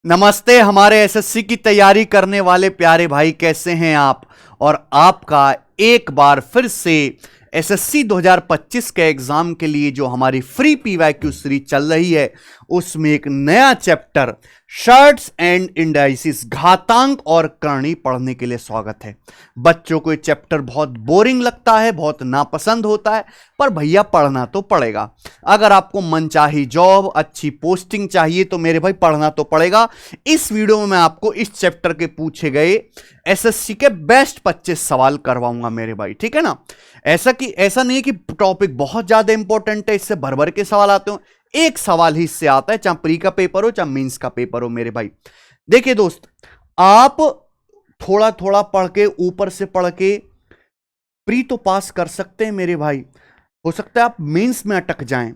नमस्ते हमारे एसएससी की तैयारी करने वाले प्यारे भाई, कैसे हैं आप। और आपका एक बार फिर से एसएससी 2025 के एग्जाम के लिए जो हमारी फ्री पीवाईक्यू सीरीज चल रही है उसमें एक नया चैप्टर शर्ट्स एंड इंडाइसिस, घातांक और करणी पढ़ने के लिए स्वागत है। बच्चों को ये चैप्टर बहुत बोरिंग लगता है, बहुत नापसंद होता है, पर भैया पढ़ना तो पड़ेगा। अगर आपको मनचाही जॉब, अच्छी पोस्टिंग चाहिए तो मेरे भाई पढ़ना तो पड़ेगा। इस वीडियो में मैं आपको इस चैप्टर के पूछे गए एसएससी के बेस्ट 25 सवाल करवाऊंगा मेरे भाई, ठीक है ना। ऐसा नहीं कि टॉपिक बहुत ज्यादा इंपॉर्टेंट है, इससे भर भर के सवाल आते हो। एक सवाल ही इससे आता है, चाहे प्री का पेपर हो चाहे मेंस का पेपर हो मेरे भाई। देखिए दोस्त, आप थोड़ा थोड़ा पढ़ के, ऊपर से पढ़ के प्री तो पास कर सकते हैं मेरे भाई। हो सकता है आप मेंस में अटक जाएं।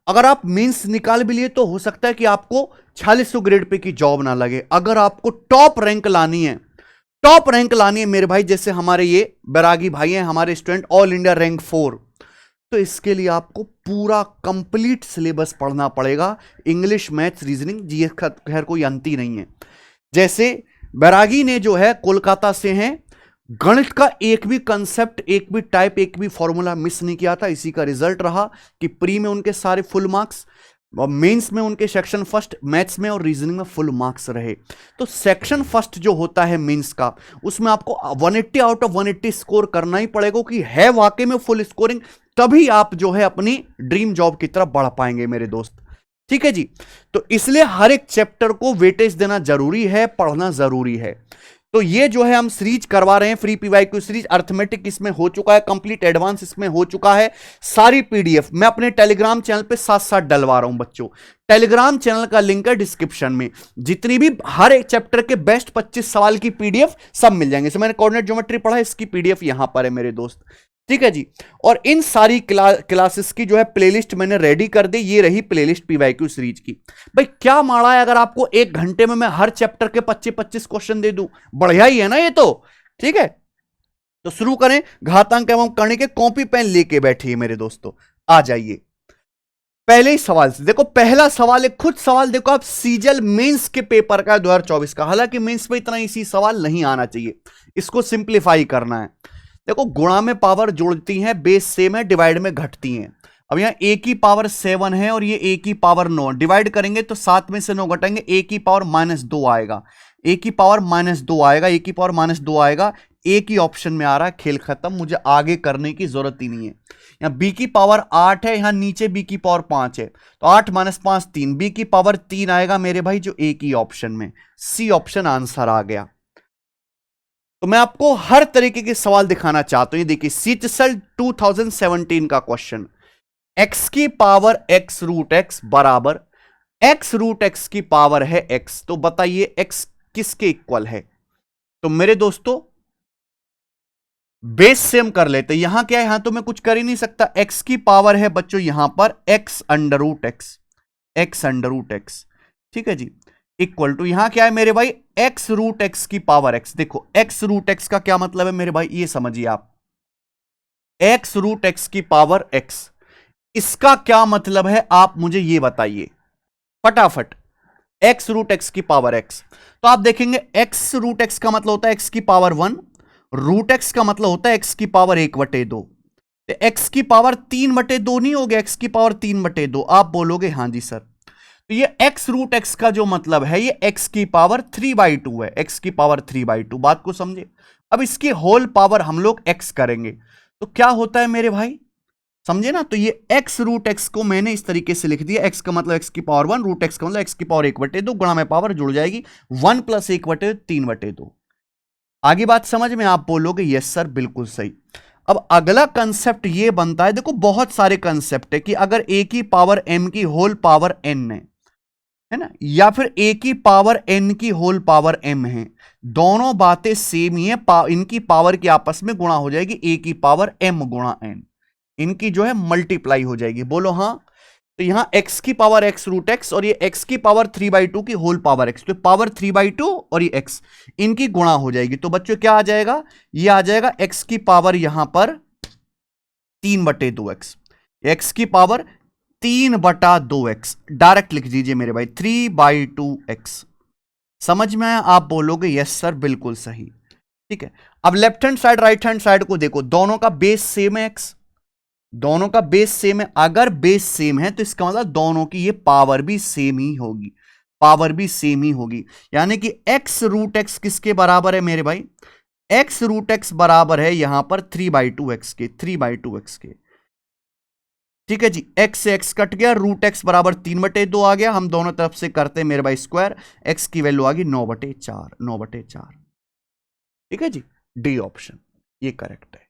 अगर आप मेंस निकाल भी लिए तो हो सकता है कि आपको 4600 ग्रेड पे की जॉब ना लगे। अगर आपको टॉप रैंक लानी है, टॉप रैंक लानी है मेरे भाई, जैसे हमारे ये बैरागी भाई हैं, हमारे स्टूडेंट ऑल इंडिया रैंक 4, तो इसके लिए आपको पूरा कंप्लीट सिलेबस पढ़ना पड़ेगा। इंग्लिश, मैथ्स, रीजनिंग, जीएस का खैर कोई अंत ही नहीं है। जैसे बैरागी ने जो है कोलकाता से हैं, गणित का एक भी कंसेप्ट, एक भी टाइप, एक भी फॉर्मूला मिस नहीं किया था। इसी का रिजल्ट रहा कि प्री में उनके सारे फुल मार्क्स और मेंस में उनके सेक्शन फर्स्ट, मैथ्स में और रीजनिंग में फुल मार्क्स रहे। तो सेक्शन फर्स्ट जो होता है मेंस का, उसमें आपको 180 आउट ऑफ 180 स्कोर करना ही पड़ेगा कि है वाकई में फुल स्कोरिंग, तभी आप जो है अपनी ड्रीम जॉब की तरफ बढ़ पाएंगे मेरे दोस्त, ठीक है जी। तो इसलिए हर एक चैप्टर को वेटेज देना जरूरी है, पढ़ना जरूरी है। तो ये जो है हम सीरीज करवा रहे हैं, फ्री पीवाईक्यू सीरीज। अर्थमेटिक इसमें हो चुका है कंप्लीट, एडवांस इसमें हो चुका है। सारी पीडीएफ मैं अपने टेलीग्राम चैनल पे साथ साथ डलवा रहा हूं बच्चों। टेलीग्राम चैनल का लिंक है डिस्क्रिप्शन में। जितनी भी हर एक चैप्टर के बेस्ट 25 सवाल की पीडीएफ सब मिल जाएंगे। मैंने कोऑर्डिनेट ज्योमेट्री पढ़ा है, इसकी पीडीएफ यहां पर है मेरे दोस्त, ठीक है जी। और इन सारी क्लासेस की जो है प्लेलिस्ट मैंने रेडी कर दी। ये रही प्लेलिस्ट पीवाईक्यू सीरीज की। भाई क्या माड़ा है अगर आपको एक घंटे में मैं हर चैप्टर के 25-25 क्वेश्चन दे दूं, बढ़िया ही है ना ये तो, ठीक है। तो शुरू करें। घातांक एवं करने के कॉपी पेन लेके बैठिए मेरे दोस्तों, आ जाइए पहले ही सवाल से। देखो पहला सवाल है, खुद सवाल देखो आप, सीजल मेंस के पेपर का 2024 का। हालांकि मेंस में इतना इसी सवाल नहीं आना चाहिए, इसको सिंप्लीफाई करना है। देखो गुणा में पावर जोड़ती हैं, बेस सेम है, डिवाइड में घटती हैं। अब यहां ए की पावर 7 है और ये ए की पावर 9, डिवाइड करेंगे तो 7 में से 9 घटेंगे, ए की पावर -2 आएगा, ए की पावर -2 आएगा, ए की पावर -2 आएगा। ए की ऑप्शन में आ रहा है, खेल खत्म, मुझे आगे करने की जरूरत ही नहीं है। यहां बी की पावर 8 है, यहां नीचे बी की पावर 5 है, तो 8 - 5 3, बी की पावर 3 आएगा मेरे भाई, जो ए की ऑप्शन में, सी ऑप्शन आंसर आ गया। तो मैं आपको हर तरीके के सवाल दिखाना चाहता हूं। ये देखिए सीटसेल 2017 का क्वेश्चन, x की पावर x√x बराबर x√x की पावर है x, तो बताइए x किसके इक्वल है। तो मेरे दोस्तों बेस सेम कर लेते, यहां क्या है, यहां तो मैं कुछ कर ही नहीं सकता। x की पावर है बच्चों यहां पर x√x, ठीक है जी, इक्वल टू यहां क्या है मेरे भाई, x√x की पावर x। देखो x√x का क्या मतलब है मेरे भाई, ये समझिए आप, x√x की पावर x, इसका क्या मतलब है आप मुझे ये बताइए फटाफट। x√x की पावर x, तो आप देखेंगे x√x का मतलब होता है x की पावर 1, √x का मतलब होता है x की पावर 1/2। तो x की पावर 3/2 नहीं हो गया, x की पावर 3/2। आप बोलोगे हाँ जी सर। तो ये x√x का जो मतलब है, ये x की पावर 3/2 है, x की पावर 3/2। बात को समझे। अब इसकी होल पावर हम लोग x करेंगे तो क्या होता है मेरे भाई, समझे ना। तो ये x√x को मैंने इस तरीके से लिख दिया, x का मतलब x की पावर 1, √x का मतलब x की पावर 1/2, गुणा में पावर जुड़ जाएगी, 1 + 1/2 3/2। आगे बात समझ में, आप बोलोगे यस सर बिल्कुल सही। अब अगला कंसेप्ट ये बनता है, देखो बहुत सारे कंसेप्ट है कि अगर a की पावर m की होल पावर n है ना, या फिर a की पावर n की होल पावर m है, दोनों बातें सेम ही है। इनकी पावर की आपस में गुणा हो जाएगी, a की पावर m गुणा n, इनकी जो है मल्टीप्लाई हो जाएगी, बोलो हाँ। तो यहां x की पावर x√x और ये x की पावर 3/2 की होल पावर x, तो पावर 3/2 और ये x, इनकी गुणा हो जाएगी। तो बच्चों क्या आ जाएगा, ये आ जाएगा x की पावर यहां पर 3/2x, x की पावर 3/2x, डायरेक्ट लिख दीजिए मेरे भाई 3/2x। समझ में आया? आप बोलोगे यस सर बिल्कुल सही। ठीक है, अब left hand side right hand side को देखो, दोनों का बेस सेम है x, दोनों का बेस सेम है। अगर बेस सेम है तो इसका मतलब दोनों की ये पावर भी सेम ही होगी, पावर भी सेम ही होगी। यानी कि x रूट एक्स किसके बराबर है मेरे भाई? x रूट एक्स बराबर है यहां पर 3/2x के, 3/2x के। ठीक है जी, x से x कट गया, रूट एक्स बराबर 3/2 आ गया। हम दोनों तरफ से करते हैं मेरे भाई स्क्वायर, x की वैल्यू आ गई 9/4, 9/4। ठीक है जी, डी ऑप्शन ये करेक्ट है।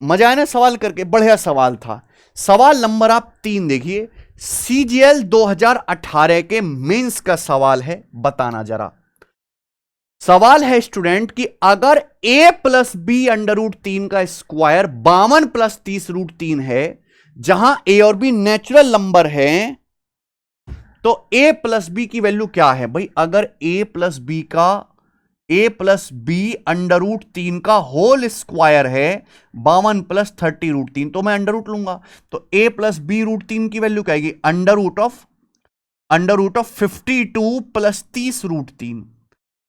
मजा आया ना सवाल करके? बढ़िया सवाल था। सवाल नंबर आप 3 देखिए, CGL 2018 के मेंस का सवाल है, बताना जरा। सवाल है स्टूडेंट कि अगर a plus B under root 3 का स्क्वायर 52 प्लस 30 रूट 3 है, जहां a और b नेचुरल नंबर है, तो a प्लस बी की वैल्यू क्या है भाई? अगर a plus B under root 3 का होल स्क्वायर है 52 प्लस 30 रूट 3, तो मैं अंडर रूट लूंगा, तो a प्लस बी रूट 3 की वैल्यू क्या आएगी? Under root of 52 plus 30 root 3,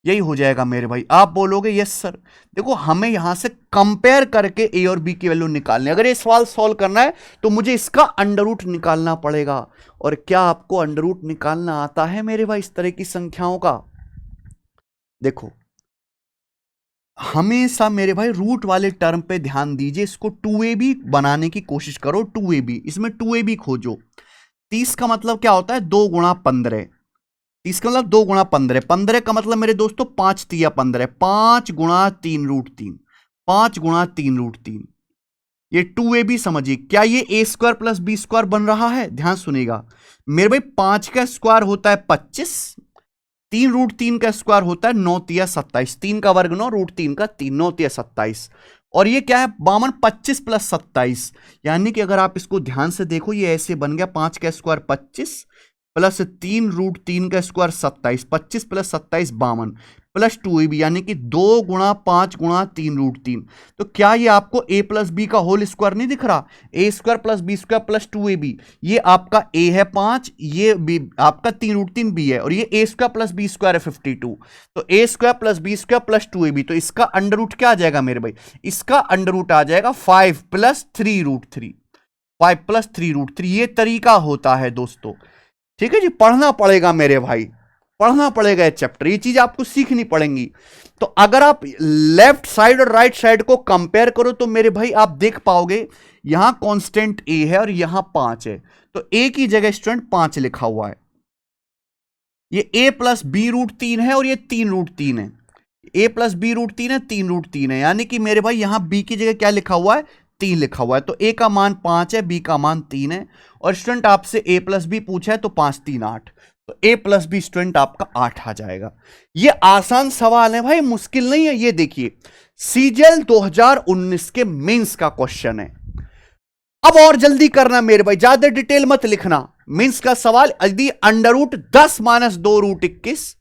यही हो जाएगा मेरे भाई। आप बोलोगे यस सर। देखो, हमें यहां से कंपेयर करके ए और बी की वैल्यू निकालनी। अगर ये सवाल सॉल्व करना है तो मुझे इसका अंडर रूट निकालना पड़ेगा। और क्या आपको अंडर रूट निकालना आता है मेरे भाई इस तरह की संख्याओं का? देखो, हमेशा मेरे भाई रूट वाले टर्म पे ध्यान दीजिए, इसको 2ab बनाने की कोशिश करो। 2ab, इसमें 2ab खोजो। 30 का मतलब क्या होता है? 2 गुणा 15। 30 का मतलब 2 गुणा 15, 15 का मतलब मेरे दोस्तों 5 तिया 15, 5 गुणा 3 रूट 3, 5 गुणा 3 रूट 3। ये 2ab समझिए। क्या ये a square plus B square बन रहा है? ध्यान सुनिएगा मेरे भाई, 5 का स्क्वायर होता है 25, 3 रूट 3 का स्क्वायर होता है 9 तिया 27, 3 का वर्ग 9, रूट 3 का 3, 9 तिया 27। और ये क्या है? 52 25 प्लस 27, यानी कि अगर आप इसको ध्यान से देखो, ये ऐसे बन गया 5 का स्क्वायर 25 प्लस 3 रूट 3 का स्क्वायर 27, 25 प्लस 27 52 प्लस 2ab, यानी कि 2 गुणा 5 गुणा 3 रूट 3। तो क्या ये आपको a प्लस बी का होल स्क्वायर नहीं दिख रहा? a square plus B square plus 2ab, ये आपका a है 5, ये b आपका 3 रूट 3 b है, और ये a square plus B square है 52। तो a square plus B square plus 2ab, तो इसका अंडर रूट क्या आ जाएगा मेरे भाई? इसका अंडर रूट आ जाएगा 5 प्लस 3 रूट 3, 5 प्लस 3 रूट 3। ये तरीका होता है दोस्तों। ठीक है जी, पढ़ना पड़ेगा मेरे भाई, पढ़ना पड़ेगा ये चैप्टर, ये चीज आपको सीखनी पड़ेंगी। तो अगर आप लेफ्ट साइड और राइट साइड को कंपेयर करो तो मेरे भाई आप देख पाओगे यहां कांस्टेंट a है और यहां 5 है, तो a की जगह स्टूडेंट 5 लिखा हुआ है। ये a प्लस बी रूट 3 है और ये 3 रूट 3 है। a प्लस बी रूट 3 है, 3 रूट 3 है, यानी कि मेरे भाई यहां b की जगह क्या लिखा हुआ है? 3 लिखा हुआ है। तो a का मान 5 है, b का मान 3 है। और स्टूडेंट आपसे a प्लस बी पूछा है तो 5 3 8, तो a प्लस बी स्टूडेंट आपका 8 आ जाएगा। ये आसान सवाल है भाई, मुश्किल नहीं है। ये देखिए, CGL 2019 के मेंस का क्वेश्चन है। अब और जल्दी करना मेरे भाई, ज्यादा डिटेल मत लिखना। मेंस का सवाल, यदि under root 10 minus 2 root 21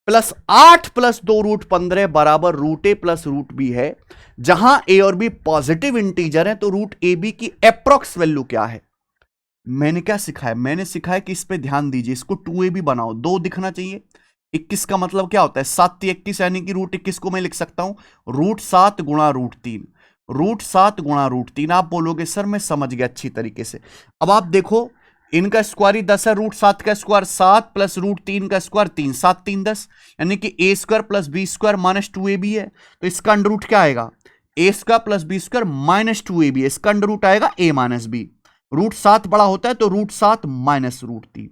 plus 8 plus 2 root 15 बराबर root a plus root b है, जहां a और b पॉजिटिव इंटीजर है, तो रूट ए बी की एप्रोक्स वैल्यू क्या है? मैंने क्या सिखाया? मैंने सिखाया कि इस पे ध्यान दीजिए, इसको 2ab बनाओ, 2 दिखना चाहिए। 21 का मतलब क्या होता है? 7 21, यानी कि रूट 21 को मैं लिख सकता हूं रूट 7 गुणा रूट 3, रूट 7 गुणा रूट 3। आप बोलोगे सर मैं समझ गया अच्छी तरीके से। अब आप देखो, इनका स्क्वायर ही 10 है, रूट 7 का स्क्वायर 7 प्लस रूट 3 का स्क्वायर 3, 7 3 10, यानी कि a square plus B square minus 2ab है। तो इसका अंडर रूट क्या आएगा? a square plus B square minus 2ab, इसका अंडर रूट आएगा a माइनस बी। रूट 7 बड़ा होता है तो रूट 7 माइनस रूट 3,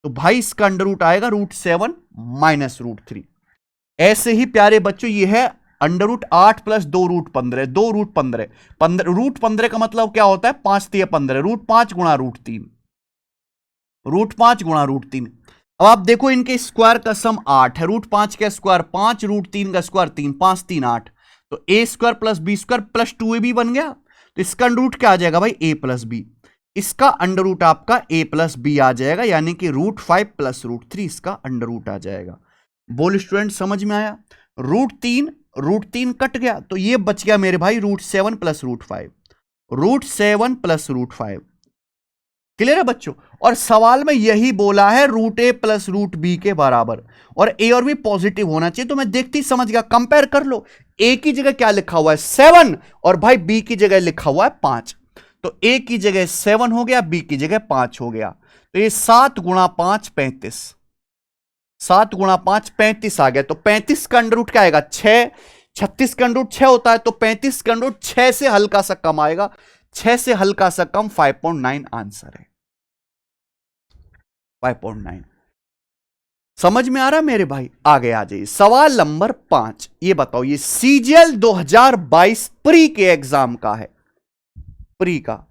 तो भाई इसका अंडर रूट आएगा रूट 7 माइनस रूट 3। ऐसे ही प्यारे बच्चों, ये है under root 8 plus 2 root 15, 2 root 15, 15 root 15 का मतलब क्या होता है? 5 3 15, रूट 5 गुणा रूट 3, रूट 5 गुणा रूट 3। अब आप देखो, इनके स्क्वायर का सम 8 है, रूट 5 का स्क्वायर 5, रूट 3 का स्क्वायर 3, 5 3 8, तो a square plus B square plus 2ab बन गया। तो इसका अंडर रूट क्या आ जाएगा भाई? a plus B. इसका अंडर रूट आपका a प्लस बी आ जाएगा, यानी कि रूट 5 प्लस रूट 3 इसका अंडर रूट आ जाएगा। बोल स्टूडेंट, समझ में आया? रूट 3 कट गया, तो ये बच गया मेरे भाई root 7 plus root 5, root 7 plus root 5। Clear है बच्चों? और सवाल में यही बोला है root A plus root B के बराबर, और ए और बी पॉजिटिव होना चाहिए। तो मैं देखते ही समझ गया, कंपेयर कर लो। ए की जगह क्या लिखा हुआ है 7, और भाई बी की जगह लिखा हुआ है 5। तो ए की जगह 7 हो गया, बी की जगह 5 हो गया। तो ये 7 गुणा 5 35, 7 गुणा 5 35 आ गया। तो 35 का अंडर रूट क्या आएगा 6, 36 का अंडर रूट 6 होता है, तो 35 का अंडर रूट 6 से हल्का सा कम आएगा, 6 से हल्का सा कम 5.9 आंसर है, 5.9। समझ में आ रहा मेरे भाई? आगे आ जाइए, सवाल नंबर 5। ये बताओ, ये सीजीएल 2022 प्री के एग्जाम का है, प्री का।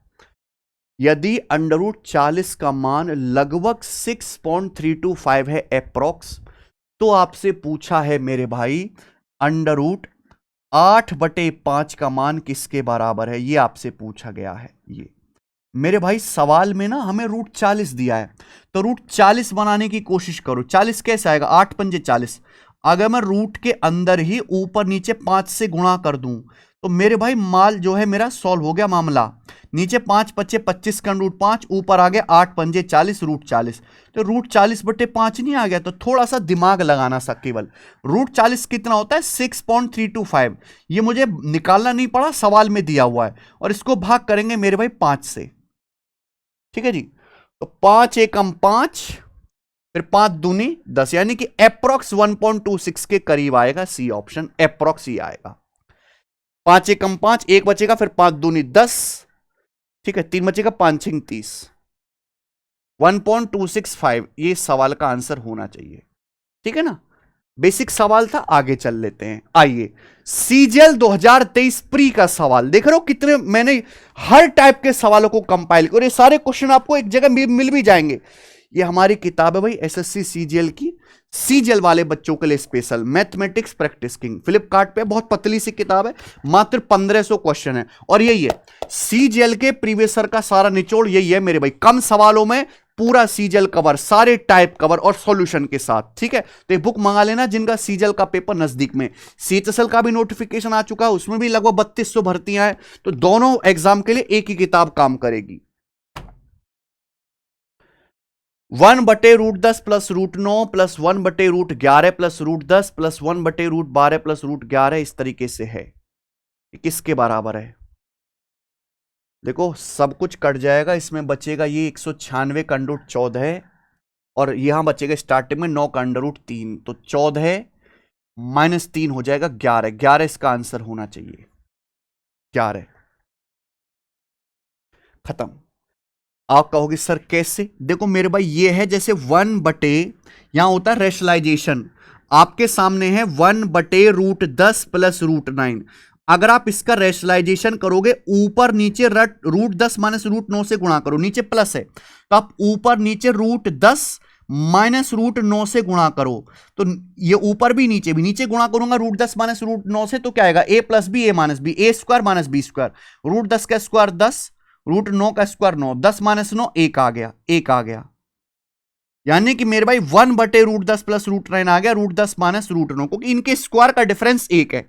यदि अंडर रूट 40 का मान लगभग 6.325 है अप्रोक्स, तो आपसे पूछा है मेरे भाई अंडर रूट 8/5 का मान किसके बराबर है, ये आपसे पूछा गया है। ये मेरे भाई सवाल में ना हमें रूट 40 दिया है, तो रूट 40 बनाने की कोशिश करो। 40 कैसे आएगा, 8 पंजे 40। अगर मैं रूट के अंदर ही ऊपर नीचे 5 से गुणा कर दूं, तो मेरे भाई माल जो है मेरा सॉल्व हो गया मामला। नीचे 5 पच्चे 25 का रूट 5, ऊपर आ गया 8 पंजे 40, रूट 40। तो रूट 40/5 नहीं आ गया, तो थोड़ा सा दिमाग लगाना सा केवल। रूट 40 कितना होता है 6.325। ये मुझे निकालना नहीं पड़ा, सवाल में दिया हुआ है, और इसको भाग करेंगे मेरे भाई 5 से। ठीक है जी, तो 5 एकम 5, फिर 5 दूनी 10, यानी कि अप्रोक्स 1.26 के करीब आएगा सी ऑप्शन, अप्रोक्स ही आएगा। 5 एकम 5, 1 बचेगा, फिर 5 दूनी 10, ठीक है, 3 बचेगा, 5 6 30, 1.265 ये सवाल का आंसर होना चाहिए। ठीक है ना, बेसिक सवाल था। आगे चल लेते हैं, आइए सीजीएल 2023 प्री का सवाल देख रहे हो कितने मैंने हर टाइप के सवालों को कंपाइल किया, और ये सारे क्वेश्चन आपको एक जगह मिल भी जाएंगे। ये हमारी किताब है भाई एसएससी सीजीएल की, सीजीएल वाले बच्चों के लिए special mathematics practice king, Flipkart पे बहुत पतली सी किताब है, मात्र 1500 क्वेश्चन है। और यही है सीजीएल के प्रीवियस ईयर का सारा निचोड़, यही है मेरे भाई, कम सवालों में पूरा सीजीएल कवर, सारे टाइप कवर और सॉल्यूशन के साथ। ठीक है, तो ये बुक मंगा लेना जिनका सीजीएल का पेपर नजदीक में। सीएचएसएल का भी नोटिफिकेशन आ चुका है, उसमें भी लगभग 3200 भर्तियां हैं, तो दोनों एग्जाम के लिए एक ही किताब काम करेगी। 1/√10 plus √9 plus 1/√11 plus √10 plus 1/√12 plus √11 इस तरीके से है। किसके बराबर है? देखो सब कुछ कट जाएगा, इसमें बचेगा ये 196 का अंडर रूट 14 है, और यहां बचेगा स्टार्टिंग में 9 का अंडर रूट 3, तो 14 माइनस 3 हो जाएगा 11। 11 इसका आंसर होना चाहिए, 11। खत्म। आप कहोगे सर कैसे? देखो मेरे भाई ये है जैसे 1/, यहां होता है रेशनलाइजेशन, आपके सामने है 1/√10 प्लस √9। अगर आप इसका रेशनलाइजेशन करोगे, ऊपर नीचे √10 माइनस √9 से गुणा करो, नीचे प्लस है तो आप ऊपर नीचे √10 माइनस √9 से गुणा करो, तो ये ऊपर भी नीचे गुणा करूंगा √10 माइनस √9 से, तो क्या आएगा a plus B a minus B, a square minus B square, √10 का स्क्वायर 10, √9 का स्क्वायर 9, 10 माइनस 9 1 आ गया, 1 आ गया। यानी कि मेरे भाई 1/√10 प्लस √9 आ गया, √10 माइनस √9, क्योंकि इनके स्क्वायर का डिफरेंस 1 है।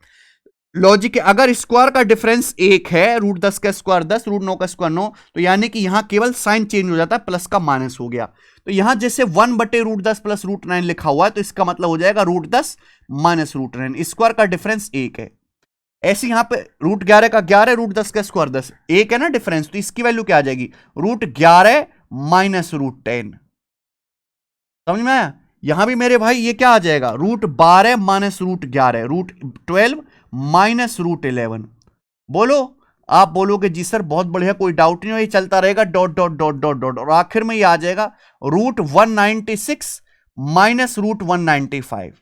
लॉजिक है, अगर स्क्वायर का डिफरेंस 1 है, √10 का स्क्वायर 10, √9 का स्क्वायर 9, तो यानी कि यहां केवल साइन चेंज हो जाता है, प्लस का माइनस हो गया। तो यहां जैसे 1/√10 प्लस √9 लिखा हुआ है, तो इसका मतलब हो जाएगा √10 माइनस √9, स्क्वायर का डिफरेंस 1 है। ऐसे यहां पे √11 का 11, √10 का स्क्वायर 10, 1 है ना डिफरेंस, तो इसकी वैल्यू क्या आ जाएगी √11 माइनस √10। समझ में आया? यहां भी मेरे भाई ये क्या आ जाएगा √12 माइनस √11, √12 माइनस √11। बोलो, आप बोलोगे जी सर बहुत बढ़िया, कोई डाउट नहीं हो, ये चलता रहेगा dot dot dot dot dot, और आखिर में ये आ जाएगा √196 माइनस √195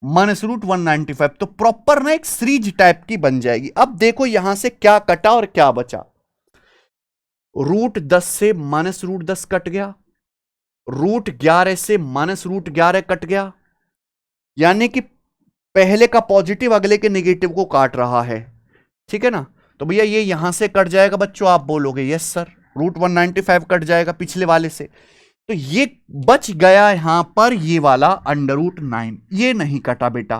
माइनस √195। तो प्रॉपर ना एक सीरीज टाइप की बन जाएगी। अब देखो यहां से क्या कटा और क्या बचा, √10 से माइनस √10 कट गया, √11 से माइनस √11 कट गया, यानी कि पहले का पॉजिटिव अगले के नेगेटिव को काट रहा है। ठीक है ना, तो भैया ये यहां से कट जाएगा बच्चों, आप बोलोगे यस सर, √195 कट जाएगा पिछले वाले से, तो ये बच गया यहां पर ये वाला √9, ये नहीं कटा बेटा,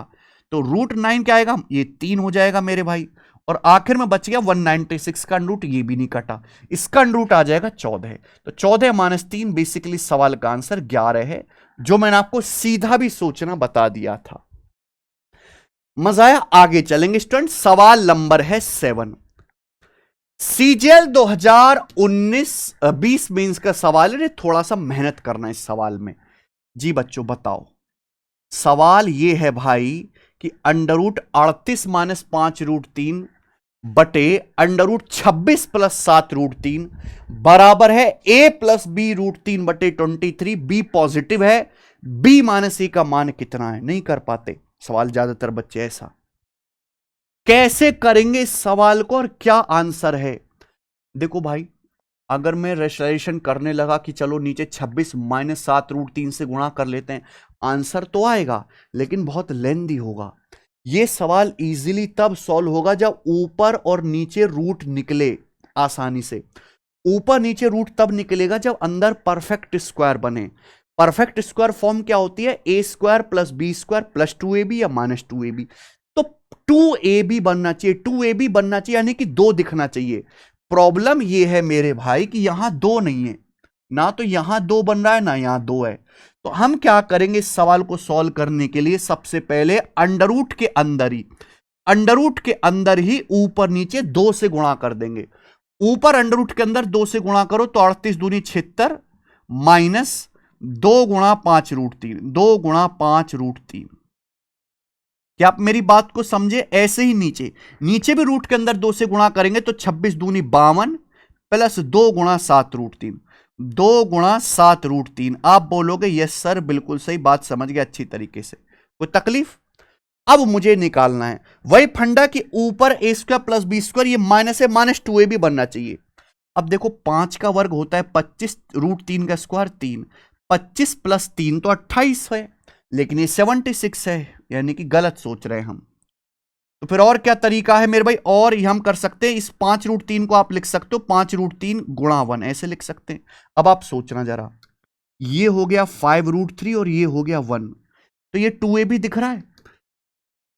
तो √9 क्या आएगा, ये 3 हो जाएगा मेरे भाई, और आखिर में बच गया 196 का अंडर रूट, ये भी नहीं कटा, इसका अंडर रूट आ जाएगा 14। तो 14 माइनस 3 बेसिकली सवाल का आंसर 11 है, जो मैंने आपको सीधा भी सोचना बता दिया था। मजा आया? आगे चलेंगे स्टूडेंट, सवाल नंबर है 7। सीजीएल 2019-20 मेंस का सवाल है, थोड़ा सा मेहनत करना इस सवाल में। जी बच्चों बताओ, सवाल यह है भाई कि अंडर रूट 38 माइनस 5 रूट 3 बटे अंडर रूट 26 प्लस 7 रूट 3 बराबर है ए प्लस बी रूट 3 बटे 23। बी पॉजिटिव है, बी माइनस ए का मान कितना है? नहीं कर पाते सवाल ज्यादातर बच्चे ऐसा। कैसे करेंगे इस सवाल को और क्या आंसर है? देखो भाई, अगर मैं रेशनलाइजेशन करने लगा कि चलो नीचे 26 माइनस 7 रूट 3 से गुणा कर लेते हैं, आंसर तो आएगा लेकिन बहुत लेंदी होगा। यह सवाल इजीली तब सॉल्व होगा जब ऊपर और नीचे रूट निकले आसानी से। ऊपर नीचे रूट तब निकलेगा जब अंदर परफेक्ट स्क्वायर बने। परफेक्ट स्क्वायर फॉर्म क्या होती है? A square plus B square plus 2ab या माइनस 2ab। तो 2ab बनना चाहिए, 2ab बनना चाहिए यानी कि 2 दिखना चाहिए। प्रॉब्लम यह है मेरे भाई कि यहां 2 नहीं है, ना तो यहां 2 बन रहा है ना यहां 2 है। तो हम क्या करेंगे इस सवाल को सॉल्व करने के लिए? सबसे पहले अंडररूट के अंदर ही ऊपर नीचे 2 से गुणा कर देंगे। ऊपर अंडररूट के अंदर 2 से गुणा करो तो 38 दूनी 76 माइनस 2 गुणा 5 रूट 3, 2 गुणा 5 रूट 3। क्या आप मेरी बात को समझे? ऐसे ही नीचे भी रूट के अंदर 2 से गुणा करेंगे तो 26 दूनी 52 प्लस 2 गुणा 7 रूट 3, 2 गुणा 7 रूट 3। आप बोलोगे यस सर बिल्कुल सही बात, समझ गए अच्छी तरीके से, कोई तकलीफ? अब मुझे निकालना है वही फंडा कि ऊपर ए स्क्वायर प्लस बी स्क्वायर, ये माइनस है, माइनस 2ab बनना चाहिए। अब देखो 5 का वर्ग होता है 25 रूट 3 का स्क्वायर 3, 25 प्लस 3 तो 28 है, लेकिन ये 76 है, यानी कि गलत सोच रहे हैं हम। तो फिर और क्या तरीका है मेरे भाई? और हम कर सकते हैं, इस 5 रूट 3 को आप लिख सकते हो 5 रूट 3 गुणा 1, ऐसे लिख सकते हैं। अब आप सोचना जरा, ये हो गया 5 रूट 3 और ये हो गया 1, तो ये 2ab दिख रहा है,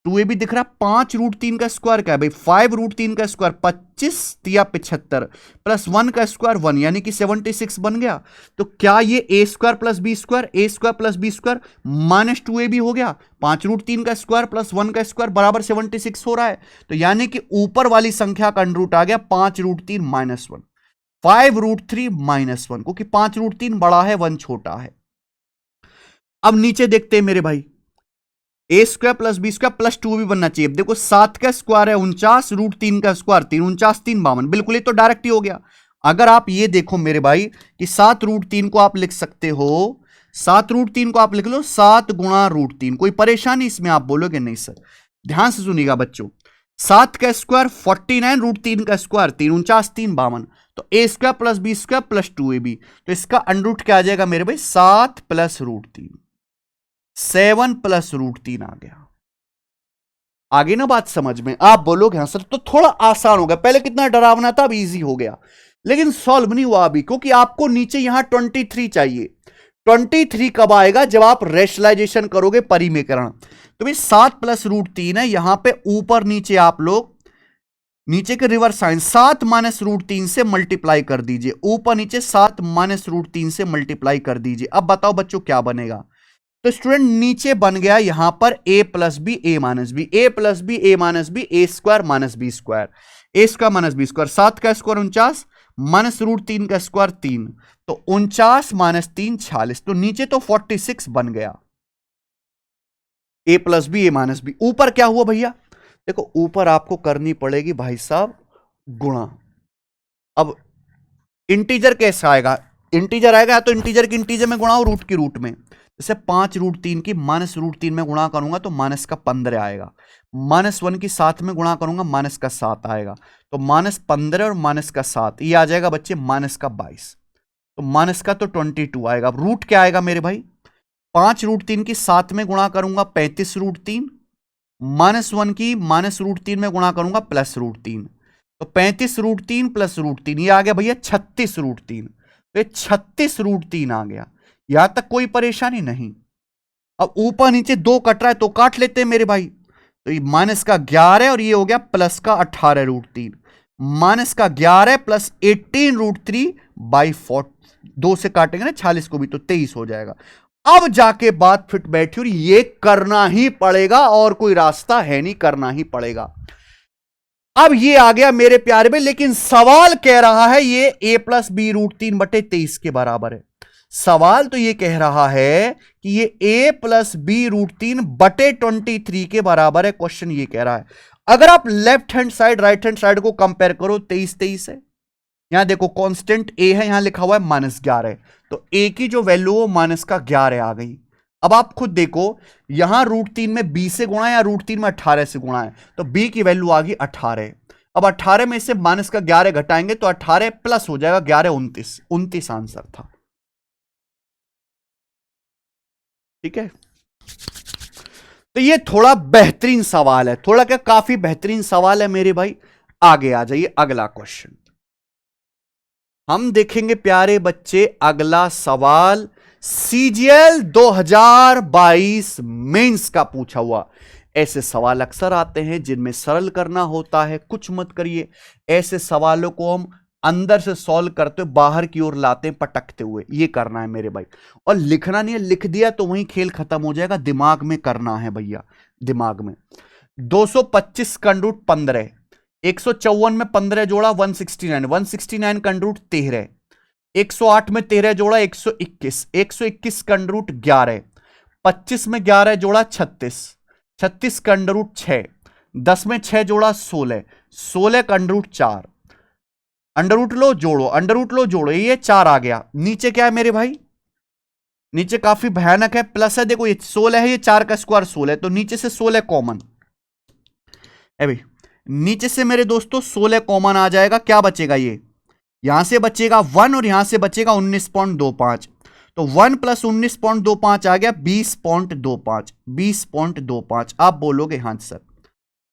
2ab दिख रहा है। 5 रूट 3 का स्क्वायर क्या है भाई? 5 रूट 3 का स्क्वायर 25 या 75 प्लस 1 का स्क्वायर 1, यानी कि 76 बन गया। तो क्या ये a square plus B square minus 2ab हो गया? 5 रूट 3 का स्क्वायर प्लस 1 का स्क्वायर बराबर 76 हो रहा है। तो यानी कि ऊपर वाली संख्या का अंडर रूट आ गया 5 रूट 3 माइनस 1, 5 रूट 3 माइनस 1, क्योंकि 5 रूट 3 बड़ा है 1 छोटा है। अब नीचे देखते हैं मेरे भाई, a square plus B square plus 2ab बनना चाहिए। देखो 7 का स्क्वायर है 49, रूट 3 का स्क्वायर 3, 49 3 52, बिल्कुल ये तो डायरेक्ट ही हो गया। अगर आप ये देखो मेरे भाई कि 7 रूट 3 को आप लिख सकते हो, 7 रूट 3 को आप लिख लो 7 गुणा रूट 3, कोई परेशानी इसमें? आप बोलोगे नहीं सर। ध्यान से सुनिएगा बच्चों, 7 का स्क्वायर 49, रूट 3 का स्क्वायर 3, 49 3 52, तो a square plus B square plus 2ab, तो इसका अंडर रूट क्या आ जाएगा मेरे भाई? 7 प्लस रूट 3, 7 प्लस रूट 3 आ गया। आगे ना बात समझ में? आप बोलोगे हाँ सर तो थोड़ा आसान हो गया, पहले कितना डरावना था अब इजी हो गया, लेकिन सॉल्व नहीं हुआ अभी, क्योंकि आपको नीचे यहां 23 चाहिए। 23 कब आएगा? जब आप रेशनलाइजेशन करोगे, परिमेकरण। तो भाई 7 प्लस रूट 3 है, यहां पे ऊपर नीचे आप लोग नीचे के रिवर्स साइन 7 माइनस रूट 3 से मल्टीप्लाई कर दीजिए, ऊपर नीचे 7 माइनस रूट 3 से मल्टीप्लाई कर दीजिए। अब बताओ बच्चों क्या बनेगा? तो स्टूडेंट नीचे बन गया यहां पर a plus B A minus B, A plus B A minus B, A square minus B square, A square minus B square, 7 का स्क्वायर 49 माइनस रूट 3 का स्क्वायर 3, तो 49 माइनस 3 46, तो नीचे तो 46 बन गया। ए प्लस बी ए माइनस बी, ऊपर क्या हुआ भैया? देखो ऊपर आपको करनी पड़ेगी भाई साहब गुणा। अब इंटीजर कैसे आएगा? इंटीजर आएगा या तो इंटीजर की इंटीजर में गुणा हो, रूट की रूट में। जैसे 5 रूट 3 की माइनस रूट 3 में गुणा करूंगा तो माइनस का 15 आएगा, माइनस 1 की 7 में गुणा करूंगा माइनस का 7 आएगा, तो माइनस 15 और माइनस का 7 ये आ जाएगा बच्चे माइनस का 22, तो माइनस का तो 22 आएगा। अब रूट क्या आएगा मेरे भाई? 5 रूट 3 की 7 में गुणा करूंगा 35 रूट 3, माइनस 1 की माइनस रूट 3 में गुणा करूंगा प्लस रूट 3, तो 35 रूट 3 प्लस रूट 3 ये आ गया भैया 36 रूट 3, तो ये 36 रूट 3 आ गया। यहां तक कोई परेशानी नहीं। अब ऊपर नीचे 2 कट रहा है तो काट लेते हैं मेरे भाई, तो ये माइनस का 11 और ये हो गया प्लस का 18√3, माइनस का 11 प्लस 18√3/4, 2 से काटेंगे ना 46 को भी तो 23 हो जाएगा। अब जाके बात फिट बैठी और ये करना ही पड़ेगा और कोई रास्ता है नहीं, करना ही पड़ेगा। अब ये आ गया मेरे प्यारे में, लेकिन सवाल कह रहा है ये a+b√3/23 के बराबर है। सवाल तो ये कह रहा है कि ये a+b√3/23 के बराबर है। क्वेश्चन ये कह रहा है, अगर आप left hand side right hand side को कंपेयर करो, 23 है। यहां देखो कांस्टेंट a है, यहां लिखा हुआ है -11, तो a की जो वैल्यू हो माइनस का 11 आ गई। अब आप खुद देखो, यहां √3 में b से गुणा है या √3 में 18 से गुणा है, तो b की वैल्यू आ गई 18। अब 18 में से माइनस का 11 घटाएंगे तो 18 प्लस हो जाएगा 11, 29 आंसर था। ठीक है, तो ये थोड़ा बेहतरीन सवाल है, थोड़ा क्या काफी बेहतरीन सवाल है मेरे भाई। आगे आ जाइए, अगला क्वेश्चन हम देखेंगे प्यारे बच्चे। अगला सवाल CGL 2022 मेंस का पूछा हुआ। ऐसे सवाल अक्सर आते हैं जिनमें सरल करना होता है, कुछ मत करिए। ऐसे सवालों को हम अंदर से सॉल्व करते हुए बाहर की ओर लाते हैं पटकते हुए, ये करना है मेरे भाई। और लिखना नहीं है, लिख दिया तो वहीं खेल खत्म हो जाएगा, दिमाग में करना है भैया, दिमाग में। 225 का √ 15, 154 में 15 जोड़ा 169, 169 का √ 13, 108 में 13 जोड़ा 121, 121 का √ 11, 25 में 11 जोड़ा 36, 36 का √ 6, 10 में 6 जोड़ा 16, 16 का √ 4, अंडर लो जोड़ो, अंडर लो जोड़ो, ये 4 आ गया। नीचे क्या है मेरे भाई, नीचे काफी भयानक है, प्लस है, देखो ये 16 है, ये 4 का स्क्वायर 16 है, तो नीचे से 16 कॉमन। अभी नीचे से मेरे दोस्तों 16 कॉमन आ जाएगा, क्या बचेगा, ये यहां से बचेगा 1 और यहां से बचेगा 19.25, तो 1 + 19.25 आ गया 20.25, 20.25। आप बोलोगे हाँ सर,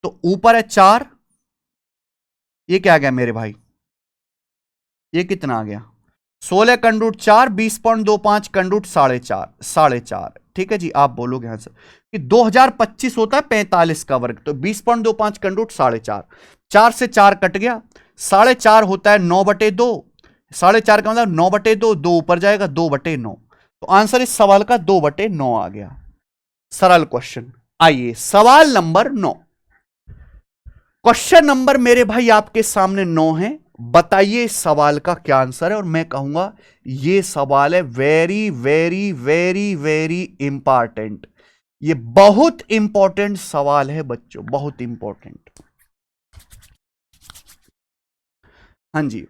तो ऊपर है 4, ये क्या आ गया मेरे भाई, ये कितना आ गया, 16 का √ 4, 20.25 का √ 4.5, ठीक है जी। आप बोलोगे हाँ सर कि 2025 होता है 45 का वर्ग, तो 20.25 का √ 4.5, 4 से 4 कट गया, 4.5 होता है 9/2, 4.5 का मतलब 9/2, 2 ऊपर जाएगा 2/9, तो आंसर इस सवाल का 2/9 आ गया। सरल क्वेश्चन। आइए सवाल नंबर 9। क्वेश्चन नंबर मेरे भाई आपके सामने 9 है। बताइए इस सवाल का क्या आंसर है, और मैं कहूंगा यह सवाल है very very very very important. ये बहुत इंपॉर्टेंट सवाल है बच्चों, बहुत इंपॉर्टेंट। हाँ जी,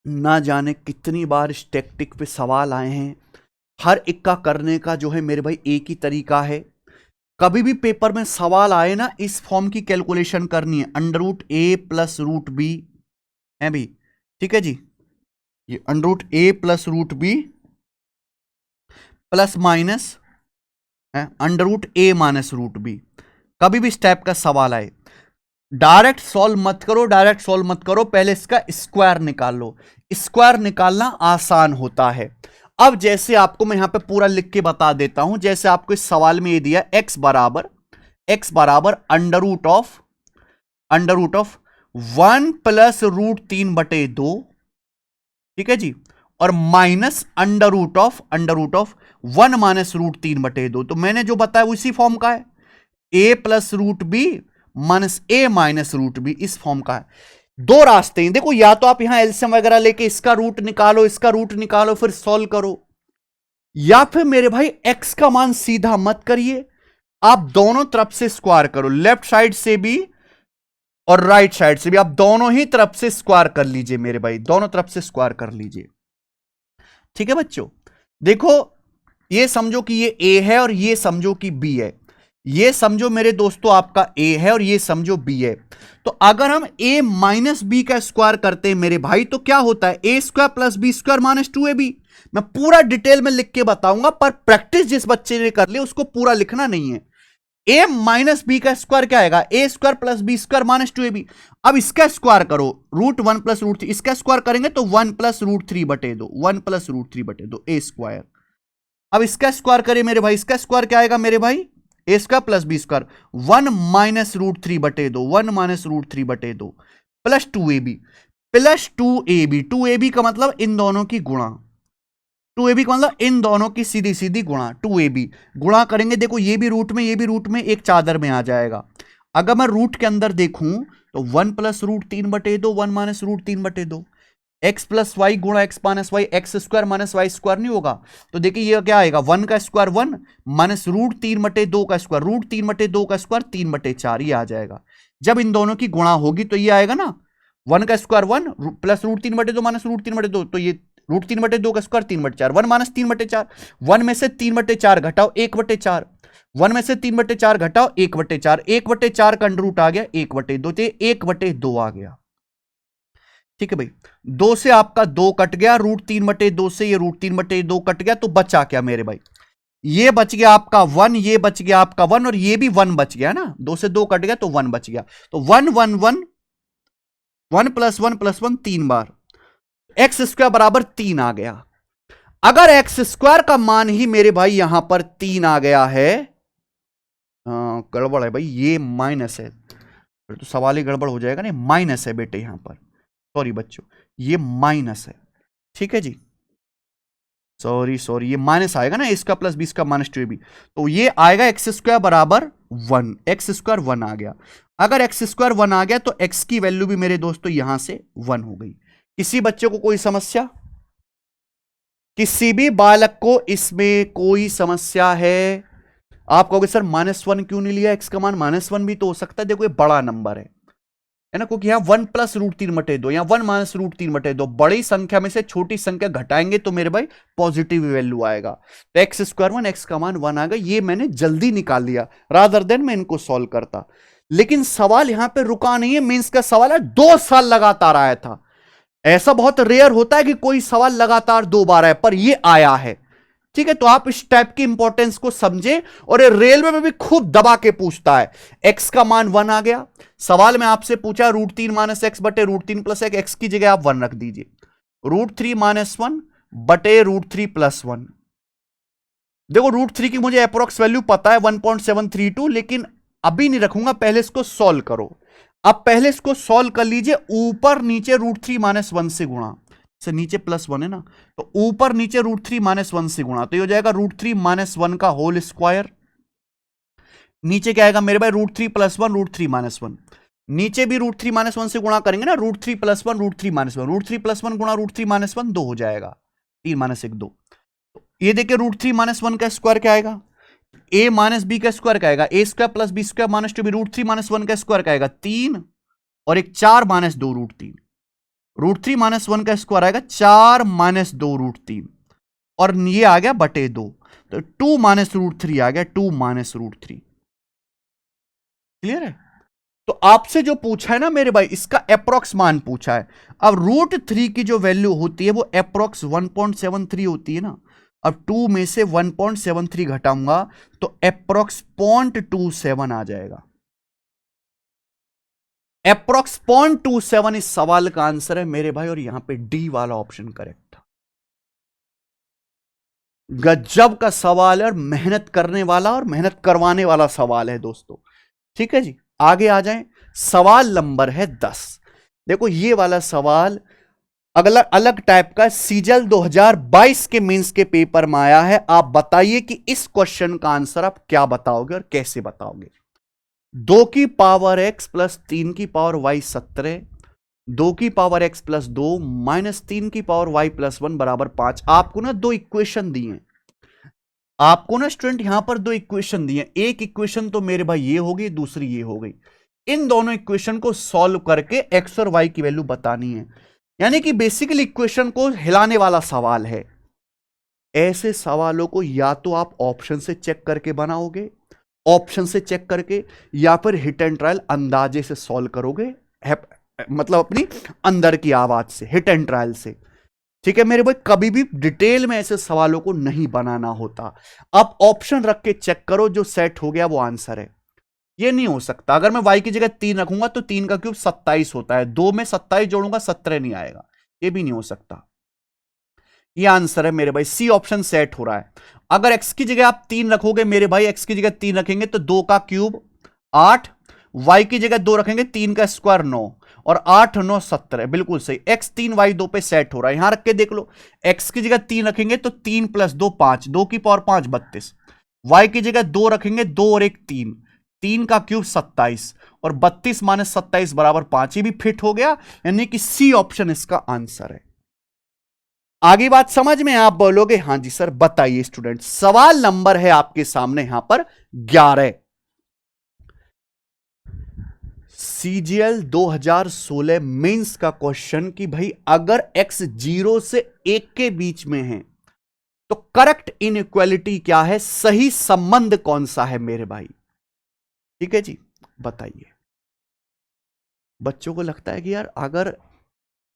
ना जाने कितनी बार इस टेक्टिक पे सवाल आए हैं, हर एक का करने का जो है मेरे भाई एक ही तरीका है। कभी भी पेपर में सवाल आए ना, इस फॉर्म की कैलकुलेशन करनी है, √a + √b है भी, ठीक है जी। ये √a + √b plus minus √a - √b, कभी भी इस टाइप का सवाल आए, डायरेक्ट सॉल्व मत करो, डायरेक्ट सॉल्व मत करो, पहले इसका स्क्वायर निकाल लो। स्क्वायर निकालना आसान होता है। अब जैसे आपको मैं यहां पे पूरा लिख के बता देता हूं, जैसे आपको इस सवाल में ये दिया x बराबर √1 + √3/2, ठीक है जी, और माइनस √1 - √3/2। तो मैंने जो बताया उसी फॉर्म का है, a + √b - a - √b, इस फॉर्म का है। दो रास्ते हैं, देखो, या तो आप यहां एलसीएम वगैरह लेके इसका रूट निकालो, इसका रूट निकालो, फिर सॉल्व करो, या फिर मेरे भाई x का मान सीधा मत करिए, आप दोनों तरफ से स्क्वायर करो, लेफ्ट साइड से भी और राइट साइड से भी, आप दोनों ही तरफ से स्क्वायर कर लीजिए मेरे भाई, दोनों तरफ से स्क्वायर कर लीजिए। ठीक है बच्चों, देखो, ये समझो कि ये a है और ये समझो कि b है, ये समझो मेरे दोस्तों आपका a है और ये समझो b है। तो अगर हम a - b का स्क्वायर करते हैं मेरे भाई, तो क्या होता है, a² + b² - 2ab। मैं पूरा डिटेल में लिख के बताऊंगा, पर प्रैक्टिस जिस बच्चे ने कर ली उसको पूरा लिखना नहीं है। a - b का स्क्वायर क्या आएगा, a² + b² - 2ab। अब इसका स्क्वायर करो, √1 + √3, इसका स्क्वायर करेंगे तो 1 + √3/2, 1 + √3/2 a²। अब इसका स्क्वायर करें मेरे भाई, इसका स्क्वायर क्या आएगा मेरे भाई, a square plus B square, 1 minus root 3 बटे 2, 1 माइनस रूट 3 बटे 2 plus 2ab, plus 2ab, 2ab का मतलब इन दोनों की गुणा, 2ab का मतलब इन दोनों की सीधी सीधी गुणा, 2ab गुणा करेंगे, देखो ये भी रूट में ये भी रूट में, एक चादर में आ जाएगा। अगर मैं रूट के अंदर देखूं तो 1 प्लस रूट 3 बटे 2, 1 माइनस रूट 3 बटे 2, एक्स प्लस वाई गुणा x minus y, x square minus y square नहीं होगा, तो देखिए ये क्या आएगा, 1 का स्क्वायर 1 माइनस रूट 3 बटे 2 का स्क्वायर, रूट 3 बटे 2 का स्क्वायर 3 बटे 4, ये आ जाएगा। जब इन दोनों की गुणा होगी तो ये आएगा ना, 1 का स्क्वायर 1 प्लस रूट 3 बटे 2 माइनस रूट 3 बटे 2, तो ये रूट 3 बटे 2 का स्क्वायर 3 बटे 4, 1 माइनस 3 बटे 4, 1 में से 3 बटे 4 घटाओ 1 बटे 4, 1 में से 3 बटे 4 घटाओ 1 बटे 4, 1 बटे 4 का अंडर रूट आ गया 1 बटे 2, तो 1 बटे 2 आ गया। ठीक है भाई, 2 से आपका 2 कट गया, रूट 3 बटे 2 से ये रूट 3 बटे 2 कट गया, तो बचा क्या मेरे भाई, ये बच गया आपका 1, ये बच गया आपका 1, और ये भी 1 बच गया ना, 2 से 2 कट गया तो 1 बच गया, तो 1 1 1 1 प्लस 1 प्लस 1 3 बार, एक्स स्क्वायर बराबर 3 आ गया। अगर एक्स स्क्वायर का मान ही मेरे भाई यहां पर 3 आ गया है, गड़बड़ है भाई, ये माइनस है, फिर तो सवाल ही गड़बड़ हो जाएगा ना, माइनस है बेटे यहां पर, सॉरी बच्चों ये माइनस है, ठीक है जी, सॉरी सॉरी ये माइनस आएगा ना, इसका प्लस 20 का माइनस 2ab, तो ये आएगा एक्स स्क्वायर बराबर 1, एक्स स्क्वायर 1 आ गया। अगर एक्स स्क्वायर 1 आ गया तो एक्स की वैल्यू भी मेरे दोस्तों यहां से 1 हो गई। किसी बच्चे को कोई समस्या, किसी भी बालक को इसमें कोई समस्या है? आप कहोगे सर -1 क्यों नहीं लिया, एक्स का मान -1 भी तो हो सकता है, देखो ये बड़ा नंबर है ना, क्योंकि यहां 1 प्लस रूट 3 बटे 2, यहां 1 माइनस रूट 3 बटे 2, बड़ी संख्या में से छोटी संख्या घटाएंगे तो मेरे भाई पॉजिटिव वैल्यू आएगा, तो एक्स स्क्वायर 1, एक्स का मान 1 आ गया, ये मैंने जल्दी निकाल लिया रादर देन मैं इनको सॉल्व करता। लेकिन सवाल यहां पे रुका नहीं है, मींस का सवाल है 2 साल लगातार आया था, ऐसा बहुत रेयर होता है कि कोई सवाल लगातार 2 बार आए, पर ये आया है, ठीक है, तो आप इस टाइप की इंपॉर्टेंस को समझे, और ये रेलवे में भी खूब दबा के पूछता है। एक्स का मान 1 आ गया, सवाल में आपसे पूछा रूट 3 माइनस एक्स बटे रूट 3 प्लस एक्स की जगह आप 1 रख दीजिए, रूट 3 माइनस 1 बटे रूट 3 प्लस 1, देखो रूट 3 की मुझे अप्रोक्स वैल्यू पता है 1.732, लेकिन अभी नहीं रखूंगा, पहले इसको सॉल्व करो। अब पहले इसको सॉल्व कर लीजिए, ऊपर नीचे रूट 3 माइनस 1 से गुणा, से नीचे प्लस 1 है ना, तो ऊपर नीचे रूट 3 माइनस 1 से गुणा, तो ये हो जाएगा रूट 3 माइनस 1 का होल स्क्वायर, नीचे क्या आएगा मेरे भाई रूट 3 प्लस 1 रूट 3 माइनस 1, नीचे भी रूट 3 माइनस 1 से गुणा करेंगे ना, root 3 plus 1 root 3 minus 1, root 3 plus 1 गुणा रूट 3 माइनस 1 2 हो जाएगा, 3 माइनस 1 2, ये देखिए रूट 3 माइनस 1 का स्क्वायर क्या आएगा, ए माइनस बी का स्क्वायर क्या आएगा, a square plus B square minus 2b, root 3 minus 1 का स्क्वायर क्या आएगा 3, और एक 4 माइनस 2 रूट 3, रूट 3 माइनस 1 का स्क्वायर आएगा 4 माइनस 2 रूट 3, और ये आ गया बटे 2, तो 2 माइनस रूट 3 आ गया, 2 माइनस रूट 3, क्लियर है। तो आपसे जो पूछा है ना मेरे भाई, इसका अप्रोक्स मान पूछा है, अब रूट 3 की जो वैल्यू होती है वो अप्रोक्स 1.73 होती है ना, अब 2 में से 1.73 घटाऊंगा तो अप्रोक्स 0.27 आ जाएगा, अप्रोक्स 0.27 इस सवाल का आंसर है मेरे भाई, और यहां पे डी वाला ऑप्शन करेक्ट था। गजब का सवाल है, और मेहनत करने वाला और मेहनत करवाने वाला सवाल है दोस्तों, ठीक है जी। आगे आ जाएं, सवाल नंबर है 10, देखो ये वाला सवाल अगला अलग टाइप का, सीजल 2022 के मेंस के पेपर में आया है। आप बताइए कि इस क्वेश्चन का आंसर आप क्या बताओगे और कैसे बताओगे। 2 की पावर x प्लस 3 की पावर y 17, 2 की पावर x प्लस 2 माइनस 3 की पावर y प्लस 1 बराबर 5। आपको ना 2 इक्वेशन दी हैं, आपको ना स्टूडेंट यहां पर 2 इक्वेशन दी हैं, एक इक्वेशन तो मेरे भाई ये हो गई, दूसरी ये हो गई, इन दोनों इक्वेशन को सॉल्व करके x और y की वैल्यू बतानी है, यानी कि बेसिकली इक्वेशन को हिलाने वाला सवाल है। ऐसे सवालों को या तो आप ऑप्शन से चेक करके बनाओगे, ऑप्शन से चेक करके, या फिर हिट एंड ट्रायल अंदाजे से सॉल्व करोगे, मतलब अपनी अंदर की आवाज से, हिट एंड ट्रायल से, ठीक है मेरे भाई। कभी भी डिटेल में ऐसे सवालों को नहीं बनाना होता, आप ऑप्शन रख के चेक करो, जो सेट हो गया वो आंसर है। ये नहीं हो सकता, अगर मैं y की जगह 3 रखूंगा तो 3 का क्यूब 27 होता है, 2 में 27 जोड़ूंगा 17 नहीं आएगा, ये भी नहीं हो सकता। ये आंसर है मेरे भाई, सी ऑप्शन सेट हो रहा है। अगर एक्स की जगह आप 3 रखोगे मेरे भाई, एक्स की जगह 3 रखेंगे तो 2 का क्यूब 8, वाई की जगह 2 रखेंगे 3 का स्क्वायर 9, और 8 9 17, बिल्कुल सही। एक्स 3 वाई 2 पे सेट हो रहा है। यहां रख के देख लो, एक्स की जगह 3 रखेंगे तो 3 प्लस 2 5, 2 की पावर 5 32, वाई की जगह 2 रखेंगे 2 और 1 3, 3 का क्यूब 27, और 32 माइनस 27 बराबर 5, ये भी फिट हो गया, यानी कि सी ऑप्शन इसका आंसर है। आगे बात समझ में आप बोलोगे हां जी सर बताइए स्टूडेंट। सवाल नंबर है आपके सामने यहां पर 11, सीजीएल 2016 मेंस का क्वेश्चन कि भाई अगर x 0 से 1 के बीच में है तो करेक्ट इनइक्वालिटी क्या है, सही संबंध कौन सा है मेरे भाई। ठीक है जी, बताइए। बच्चों को लगता है कि यार अगर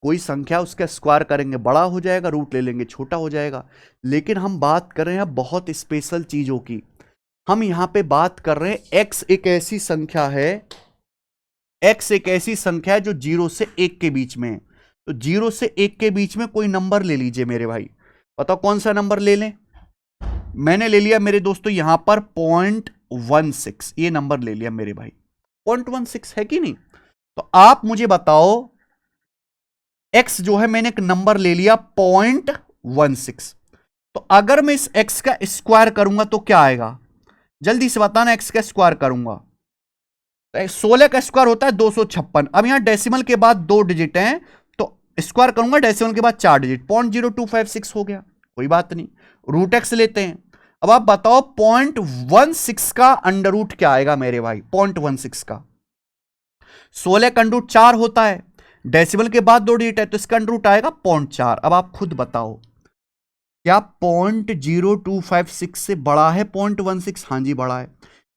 कोई संख्या उसका स्क्वायर करेंगे बड़ा हो जाएगा, रूट ले लेंगे छोटा हो जाएगा, लेकिन हम बात कर रहे हैं बहुत स्पेशल चीजों की। हम यहां पे बात कर रहे हैं x एक ऐसी संख्या है, x एक ऐसी संख्या है जो 0 से 1 के बीच में है। तो 0 से 1 के बीच में कोई नंबर ले लीजिए मेरे भाई, बताओ कौन सा नंबर ले लें। मैंने ले लिया मेरे दोस्तों यहां पर 0.16, ये नंबर ले लिया मेरे भाई, 0.16 है कि नहीं। तो आप मुझे बताओ, x जो है मैंने एक नंबर ले लिया 0.16, तो अगर मैं इस x का स्क्वायर करूंगा तो क्या आएगा, जल्दी से बताना। x का स्क्वायर करूंगा, 16 का स्क्वायर होता है 256। अब यहां डेसिमल के बाद 2 डिजिट हैं, तो स्क्वायर करूंगा डेसिमल के बाद 4 डिजिट, 0.0256 हो गया, कोई बात नहीं। रूट एक्स लेते हैं। अब आप बताओ 0.16 का अंडर रूट क्या आएगा मेरे भाई, 0.16 का 16 का अंडर रूट 4 होता है, डेसिमल के बाद 2 डिजिट है तो इसका अंडर रूट आएगा 0.4। अब आप खुद बताओ क्या 0.0256 से बड़ा है 0.16? हाँ जी बड़ा है।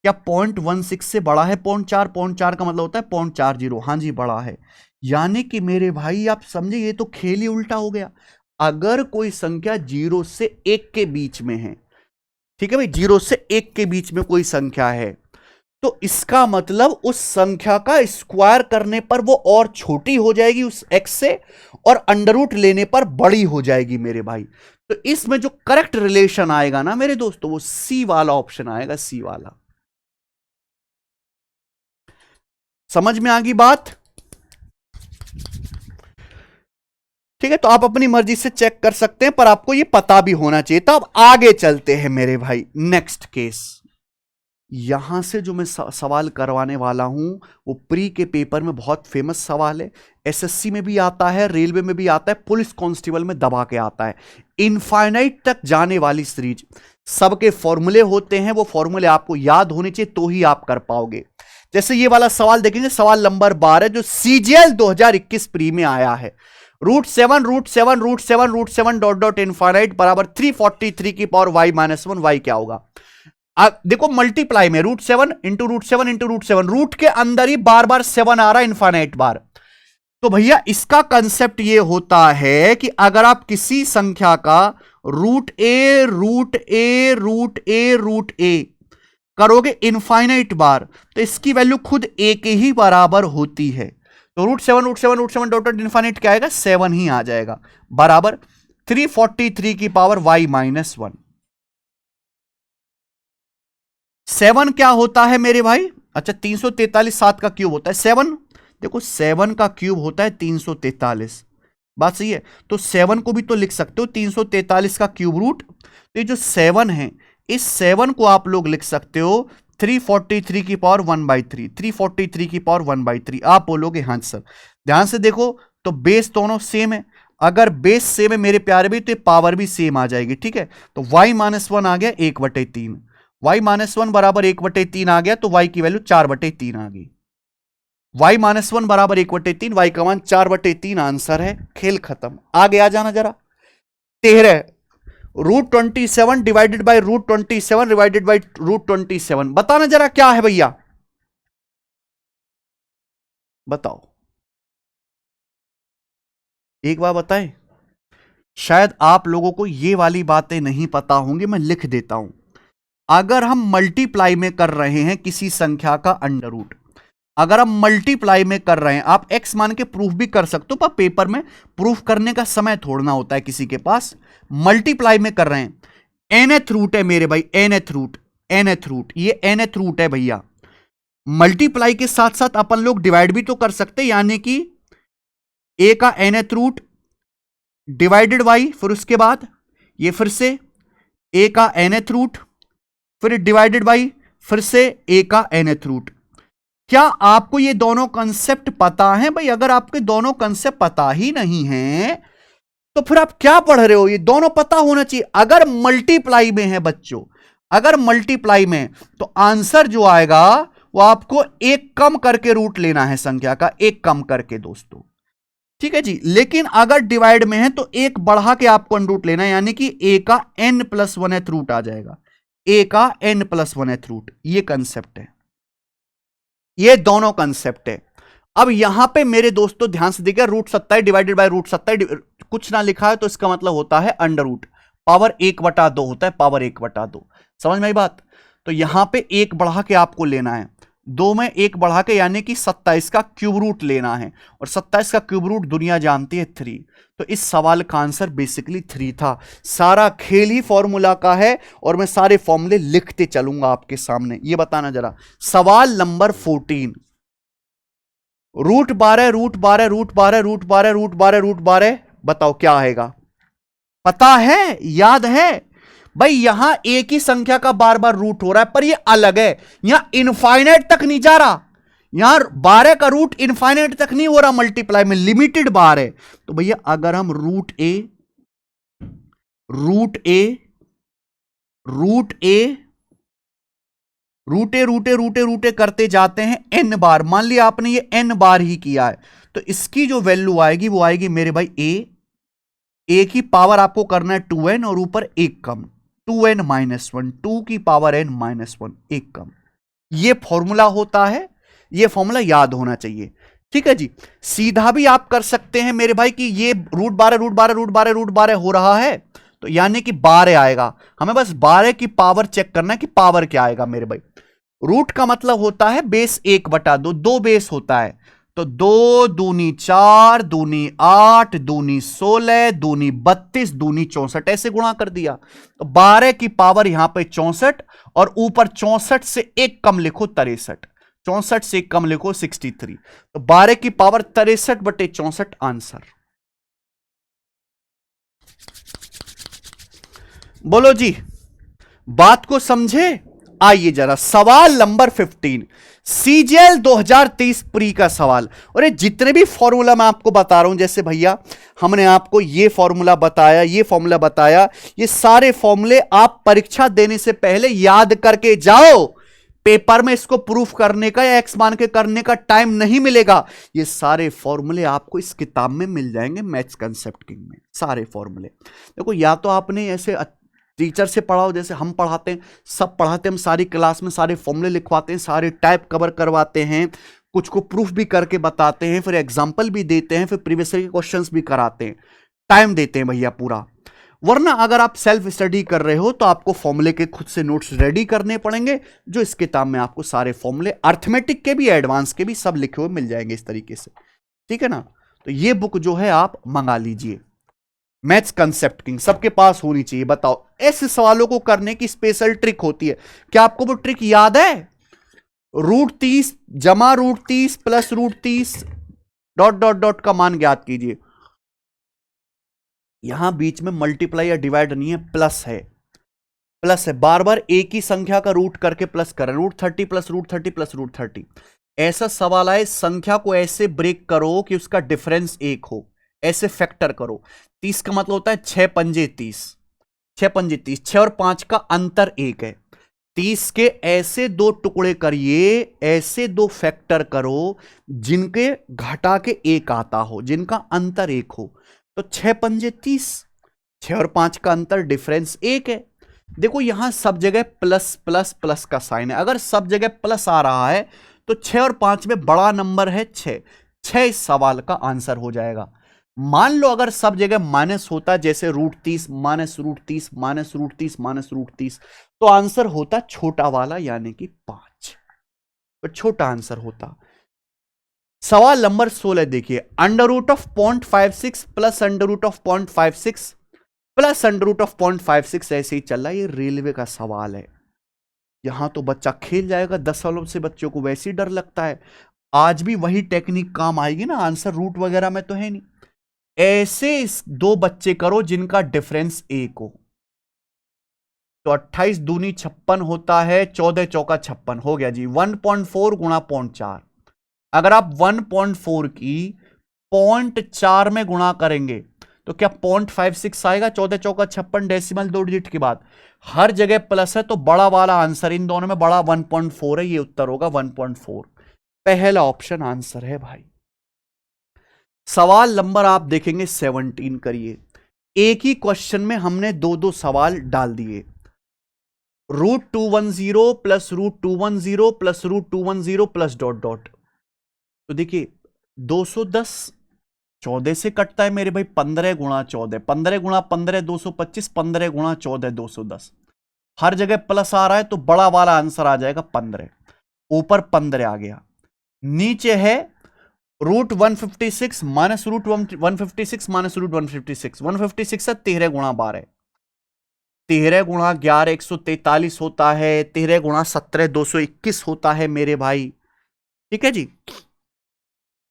क्या 0.16 से बड़ा है 0.4? 0.4 का मतलब होता है 0.40, हाँ जी बड़ा है। यानी कि मेरे भाई आप समझे, ये तो खेल ही उल्टा हो गया। अगर कोई संख्या 0 से 1 के बीच में है, ठीक है भाई, 0 से 1 के बीच में कोई संख्या है, तो इसका मतलब उस संख्या का स्क्वायर करने पर वो और छोटी हो जाएगी उस x से, और अंडर रूट लेने पर बड़ी हो जाएगी मेरे भाई। तो इसमें जो करेक्ट रिलेशन आएगा ना मेरे दोस्तों, वो सी वाला ऑप्शन आएगा, सी वाला। समझ में आ गई बात? ठीक है, तो आप अपनी मर्जी से चेक कर सकते हैं, पर आपको ये पता भी होना चाहिए। तो अब आगे चलते हैं मेरे भाई, नेक्स्ट केस। यहां से जो मैं सवाल करवाने वाला हूं वो प्री के पेपर में बहुत फेमस सवाल है, एसएससी में भी आता है, रेलवे में भी आता है, पुलिस कांस्टेबल में दबा के आता है। इनफाइनाइट तक जाने वाली सीरीज, सबके फॉर्मूले होते हैं, वो फॉर्मूले आपको याद होने चाहिए तो ही आप कर पाओगे। जैसे ये वाला सवाल देखेंगे, सवाल नंबर 12 जो सीजीएल 2021 प्री में आया है, √7 √7 √7 √7 डॉट डॉट इनफाइनाइट बराबर 343 की पावर y-1, y क्या होगा। देखो मल्टीप्लाई में √7 इंटू √7 इंटू √7, रूट के अंदर ही बार बार 7 आ रहा है इनफाइनाइट बार। तो भैया इसका कंसेप्ट ये होता है कि अगर आप किसी संख्या का √a करोगे इनफाइनाइट बार, तो इसकी वैल्यू खुद a के ही बराबर होती है। तो √7 डॉट डॉट इनफाइनाइट क्या आएगा, 7 ही आ जाएगा, बराबर 343 की पावर y-1। 7 क्या होता है मेरे भाई, अच्छा 343, 7 का क्यूब होता है 7, देखो 7 का क्यूब होता है 343, बात सही है। तो 7 को भी तो लिख सकते हो 343 का क्यूब रूट। तो ये जो 7 है, इस 7 को आप लोग लिख सकते हो 343 की पावर 1/3, 343 की पावर 1/3। आप बोलोगे हाँ सर, ध्यान से देखो तो बेस दोनों सेम है, अगर बेस सेम है मेरे प्यारे भी, तो ये पावर भी सेम आ जाएगी। ठीक है, तो y-1 आ गया 1/3, y-1 बराबर 1/3 आ गया, तो y की वैल्यू 4/3 आ गई। y-1 बराबर 1/3, y का मान 4/3 आंसर है, खेल खत्म। आगे आ जाना जरा। 13 √27 डिवाइडेड बाई √27 डिवाइडेड बाई √27, बताना जरा क्या है भैया, बताओ एक बार बताएं। शायद आप लोगों को ये वाली बातें नहीं पता होंगी, मैं लिख देता हूं। अगर हम मल्टीप्लाई में कर रहे हैं किसी संख्या का अंडर रूट, अगर हम मल्टीप्लाई में कर रहे हैं, आप x मान के प्रूफ भी कर सकते हो, पर पेपर में प्रूफ करने का समय थोड़ना होता है किसी के पास। मल्टीप्लाई में कर रहे हैं, nth रूट है मेरे भाई, nth रूट, nth रूट, ये nth रूट है भैया। मल्टीप्लाई के साथ साथ अपन लोग डिवाइड भी तो कर सकते हैं, यानी कि a का nth रूट डिवाइडेड बाई, फिर उसके बाद ये फिर से a का nth रूट, फिर डिवाइडेड बाई फिर से a का nth रूट। क्या आपको ये दोनों कंसेप्ट पता है भाई? अगर आपके दोनों कंसेप्ट पता ही नहीं है तो फिर आप क्या पढ़ रहे हो? ये दोनों पता होना चाहिए। अगर मल्टीप्लाई में है बच्चों, अगर मल्टीप्लाई में, तो आंसर जो आएगा वो आपको एक कम करके रूट लेना है, संख्या का एक कम करके दोस्तों, ठीक है जी। लेकिन अगर डिवाइड में है तो एक बढ़ा के आपको रूट लेना है, यानी कि a का n+1th रूट आ जाएगा, a का n+1th रूट। ये कंसेप्ट है, ये दोनों कंसेप्ट है। अब यहां पे मेरे दोस्तों ध्यान से देखिए, √27 डिवाइडेड बाय √27 कुछ ना लिखा है तो इसका मतलब होता है अंडर रूट, पावर 1/2 होता है, पावर 1/2। समझ में आई बात? तो यहां पे एक बढ़ा के आपको लेना है, 2 में एक बढ़ा के, यानी कि 27 का क्यूब रूट लेना है, और 27 का क्यूब रूट दुनिया जानती है 3। तो इस सवाल का आंसर बेसिकली 3 था। सारा खेल ही फॉर्मूला का है और मैं सारे फॉर्मूले लिखते चलूंगा आपके सामने। ये बताना जरा, सवाल नंबर 14, √12 √12 √12 √12 √12 √12, बताओ क्या आएगा? पता है, याद है भाई? यहां एक ही संख्या का बार बार रूट हो रहा है, पर ये अलग है, यहां इनफाइनाइट तक नहीं जा रहा, यहां 12 का रूट इनफाइनाइट तक नहीं हो रहा, मल्टीप्लाई में लिमिटेड बार है। तो भैया अगर हम रूट ए रूट ए रूट ए रूटे रूटे रूटे रूटे करते जाते हैं n बार, मान लिया आपने ये n बार ही किया है, तो इसकी जो वैल्यू आएगी वो आएगी मेरे भाई a की पावर आपको करना है 2n और ऊपर एक कम, 2n-1, 2 की पावर n-1, एक कम। ये फॉर्मूला होता है, ये फॉर्मूला याद होना चाहिए, ठीक है जी। सीधा भी आप कर सकते हैं मेरे भाई कि ये √12 √12 √12 √12 हो रहा है, तो यानी कि 12 आएगा, हमें बस 12 की पावर चेक करना है कि पावर क्या आएगा मेरे भाई। रूट का मतलब होता है बेस 1/2, 2 बेस होता है, तो 2 दूनी 4 दूनी 8 दूनी 16 दूनी 32 दूनी 64, ऐसे गुणा कर दिया। तो 12 की पावर यहां पे 64 और ऊपर 64 से एक कम लिखो 63, 64 से एक कम लिखो 63, तो 12 की पावर 63/64 आंसर। बोलो जी, बात को समझे? आइए जरा सवाल नंबर 15, CGL 2030 प्री का सवाल। और ये जितने भी फॉर्मूला मैं आपको बता रहा हूं, जैसे भैया हमने आपको ये फॉर्मूला बताया, ये फॉर्मूला बताया, ये सारे फॉर्मूले आप परीक्षा देने से पहले याद करके जाओ। पेपर में इसको प्रूफ करने का या एक्स मान के करने का टाइम नहीं मिलेगा। ये सारे फॉर्मूले आपको इस किताब में मिल जाएंगे, मैथ्स कंसेप्ट किंग में, सारे फॉर्मूले। देखो, या तो आपने ऐसे टीचर से पढ़ाओ जैसे हम पढ़ाते हैं, सब पढ़ाते हैं, हम सारी क्लास में सारे फॉर्मूले लिखवाते हैं, सारे टाइप कवर करवाते हैं, कुछ को प्रूफ भी करके बताते हैं, फिर एग्जाम्पल भी देते हैं, फिर प्रीवियस ईयर के क्वेश्चंस भी कराते हैं, टाइम देते हैं भैया पूरा। वरना अगर आप सेल्फ स्टडी कर रहे हो तो आपको फॉर्मूले के खुद से नोट्स रेडी करने पड़ेंगे, जो इस किताब में आपको सारे फॉर्मूले अर्थमेटिक के भी एडवांस के भी सब लिखे हुए मिल जाएंगे इस तरीके से, ठीक है ना। तो ये बुक जो है आप मंगा लीजिए, मैथ्स कंसेप्ट किंग सबके पास होनी चाहिए। बताओ, ऐसे सवालों को करने की स्पेशल ट्रिक होती है, क्या आपको वो ट्रिक याद है? √30 जमा √30 प्लस √30 डॉट डॉट डॉट का मान ज्ञात कीजिए। यहां बीच में मल्टीप्लाई या डिवाइड नहीं है, प्लस है, प्लस है, बार बार एक ही संख्या का रूट करके प्लस करें, √30 प्लस √30 प्लस √30। ऐसा सवाल आए, संख्या को ऐसे ब्रेक करो कि उसका डिफरेंस 1 हो, ऐसे फैक्टर करो। 30 का मतलब होता है 6 पंजे 30, 6 पंजे 30, 6 और 5 का अंतर 1 है। 30 के ऐसे 2 टुकड़े करिए, ऐसे 2 फैक्टर करो जिनके घटा के 1 आता हो, जिनका अंतर 1 हो। तो 6 पंजे 30, 6 और 5 का अंतर डिफरेंस 1 है। देखो यहां सब जगह प्लस प्लस प्लस का साइन है, अगर सब जगह प्लस आ रहा है तो 6 और 5 में बड़ा नंबर है 6, 6 इस सवाल का आंसर हो जाएगा। मान लो अगर सब जगह माइनस होता, जैसे √30 माइनस √30 माइनस √30 माइनस √30, तो आंसर होता छोटा वाला यानी कि 5, तो छोटा आंसर होता। सवाल नंबर 16 देखिए, under root of 0.56 plus under root of 0.56 plus under root of 0.56 ऐसे ही चल रहा है। ये रेलवे का सवाल है, यहां तो बच्चा खेल जाएगा। 10 सालों से बच्चों को वैसे ही डर लगता है, आज भी वही टेक्निक काम आएगी ना, आंसर रूट वगैरह में तो है नहीं। ऐसे दो बच्चे करो जिनका डिफरेंस 1 हो, तो 28 दूनी 56 होता है, 14 चौका 56 हो गया जी। 1.4 गुणा 0.4, अगर आप 1.4 की 0.4 में गुणा करेंगे तो क्या 0.56 आएगा? 14 चौका 56, डेसिमल 2 डिजिट के बाद हर जगह प्लस है, तो बड़ा वाला आंसर इन दोनों में बड़ा 1.4 है, ये उत्तर होगा 1.4। पहला ऑप्शन आंसर है भाई। सवाल नंबर आप देखेंगे 17, करिए। एक ही क्वेश्चन में हमने दो दो सवाल डाल दिए। √210 plus √210 plus √210 plus dot dot, तो देखिए 210 14 से कटता है मेरे भाई, 15 गुणा 14, 15 गुणा 15 225, 15 गुणा 14 210, हर जगह प्लस आ रहा है, तो बड़ा वाला आंसर आ जाएगा 15। ऊपर 15 आ गया, नीचे है √156 माइनस √156 माइनस √156, 156 है 13 गुणा 12, 13 गुणा 11 143 होता है, 13 गुणा 17 221 होता है मेरे भाई, ठीक है जी।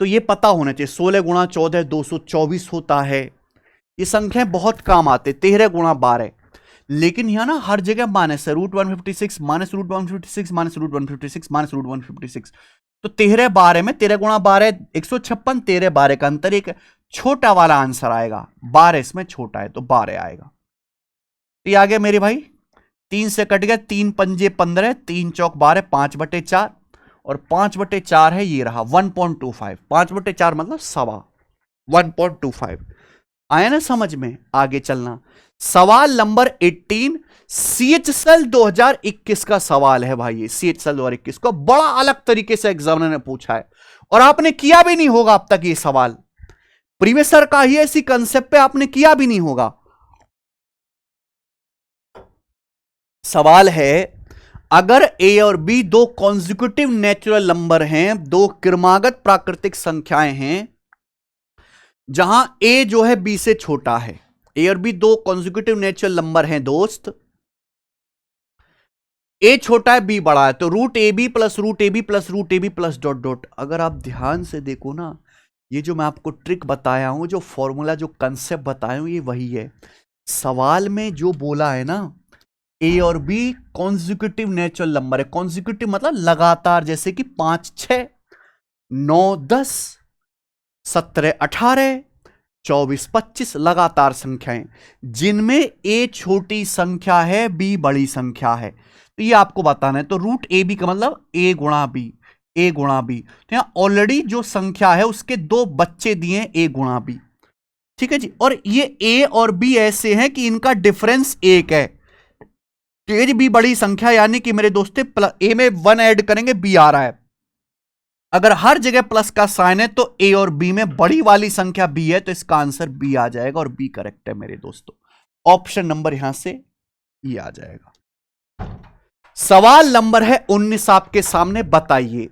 तो ये पता होना चाहिए। 16 गुणा 14 224 होता है। ये संख्याएं बहुत काम आते, 13 गुणा 12, लेकिन यहां ना हर जगह माइनस है, √156 माइनस √156 माइनस √156 माइनस √156, तो 13 12 में 13 गुणा 12 156, 13 12 का अंतर, एक छोटा वाला आंसर आएगा, 12 इसमें छोटा है तो 12 आएगा। तो ये आ गया मेरे भाई, 3 से कट गया, 3 पंजे 15, 3 चौक 12, 5/4, और 5/4 है ये रहा 1.25, 5/4 मतलब सवा 1.25। आया ना समझ में? आगे चलना, सवाल नंबर 18 CHSL 2021 का सवाल है भाई। ये CHSL 2021 को बड़ा अलग तरीके से एग्जामिनर ने पूछा है, और आपने किया भी नहीं होगा अब तक ये सवाल, प्रीवियस सर का ही ऐसी कंसेप्ट पे आपने किया भी नहीं होगा। सवाल है, अगर ए और बी दो कॉन्जिक्यूटिव नेचुरल नंबर हैं, दो क्रमागत प्राकृतिक संख्याएं हैं, जहां ए जो है बी से छोटा है, ए और बी दो कॉन्जिक्यूटिव नेचुरल नंबर हैं दोस्त, ए छोटा है बी बड़ा है, तो √AB plus √AB plus √AB plus dot dot. अगर आप ध्यान से देखो ना, ये जो मैं आपको ट्रिक बताया हूं, जो फॉर्मूला जो कंसेप्ट बताया हूं, ये वही है। सवाल में जो बोला है ना, ए और बी कॉन्जिक्यूटिव नेचुरल नंबर है, कॉन्जिक्यूटिव मतलब लगातार, जैसे कि 5 6 9 10 17 18 24 25 लगातार संख्याएं, जिनमें ए छोटी संख्या है बी बड़ी संख्या है, तो ये आपको बताना है। तो √AB का मतलब ए गुणा बी, ए गुणा बी, तो यहां ऑलरेडी जो संख्या है उसके दो बच्चे दिए ए गुणा बी, ठीक है जी। और ये ए और बी ऐसे हैं कि इनका डिफरेंस 1 है, तेज बी बड़ी संख्या, यानी कि मेरे दोस्तों ए में 1 ऐड करेंगे बी आ रहा है, अगर हर जगह प्लस का साइन है तो ए और बी में बड़ी वाली संख्या बी है, तो इसका आंसर बी आ जाएगा, और बी करेक्ट है मेरे दोस्तों। ऑप्शन नंबर यहां से ये आ जाएगा। सवाल नंबर है 19 आपके सामने, बताइए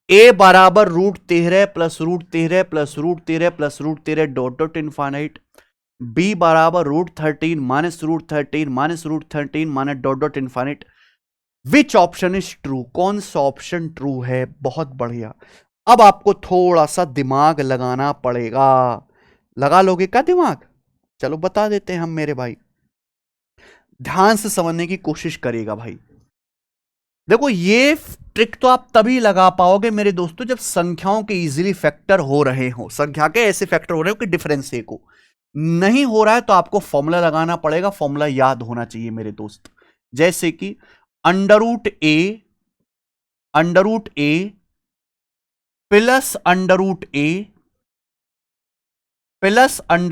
ए बराबर √13 plus √13 plus √13 plus √13 dot dot infinite, B बराबर √13 minus √13 minus √13 minus dot dot infinite, which option is true? कौन सा ऑप्शन ट्रू है? बहुत बढ़िया। अब आपको थोड़ा सा दिमाग लगाना पड़ेगा, लगा लोगे क्या दिमाग? चलो बता देते हैं हम मेरे भाई, ध्यान से समझने की कोशिश करिएगा भाई। देखो ये ट्रिक तो आप तभी लगा पाओगे मेरे दोस्तों जब संख्याओं के इजीली फैक्टर हो रहे हो, संख्या के ऐसे फैक्टर हो रहे हो कि डिफरेंस एक हो। नहीं हो रहा है तो आपको फॉर्मूला लगाना पड़ेगा, फॉर्मूला याद होना चाहिए मेरे दोस्त, जैसे कि √A plus √A plus √A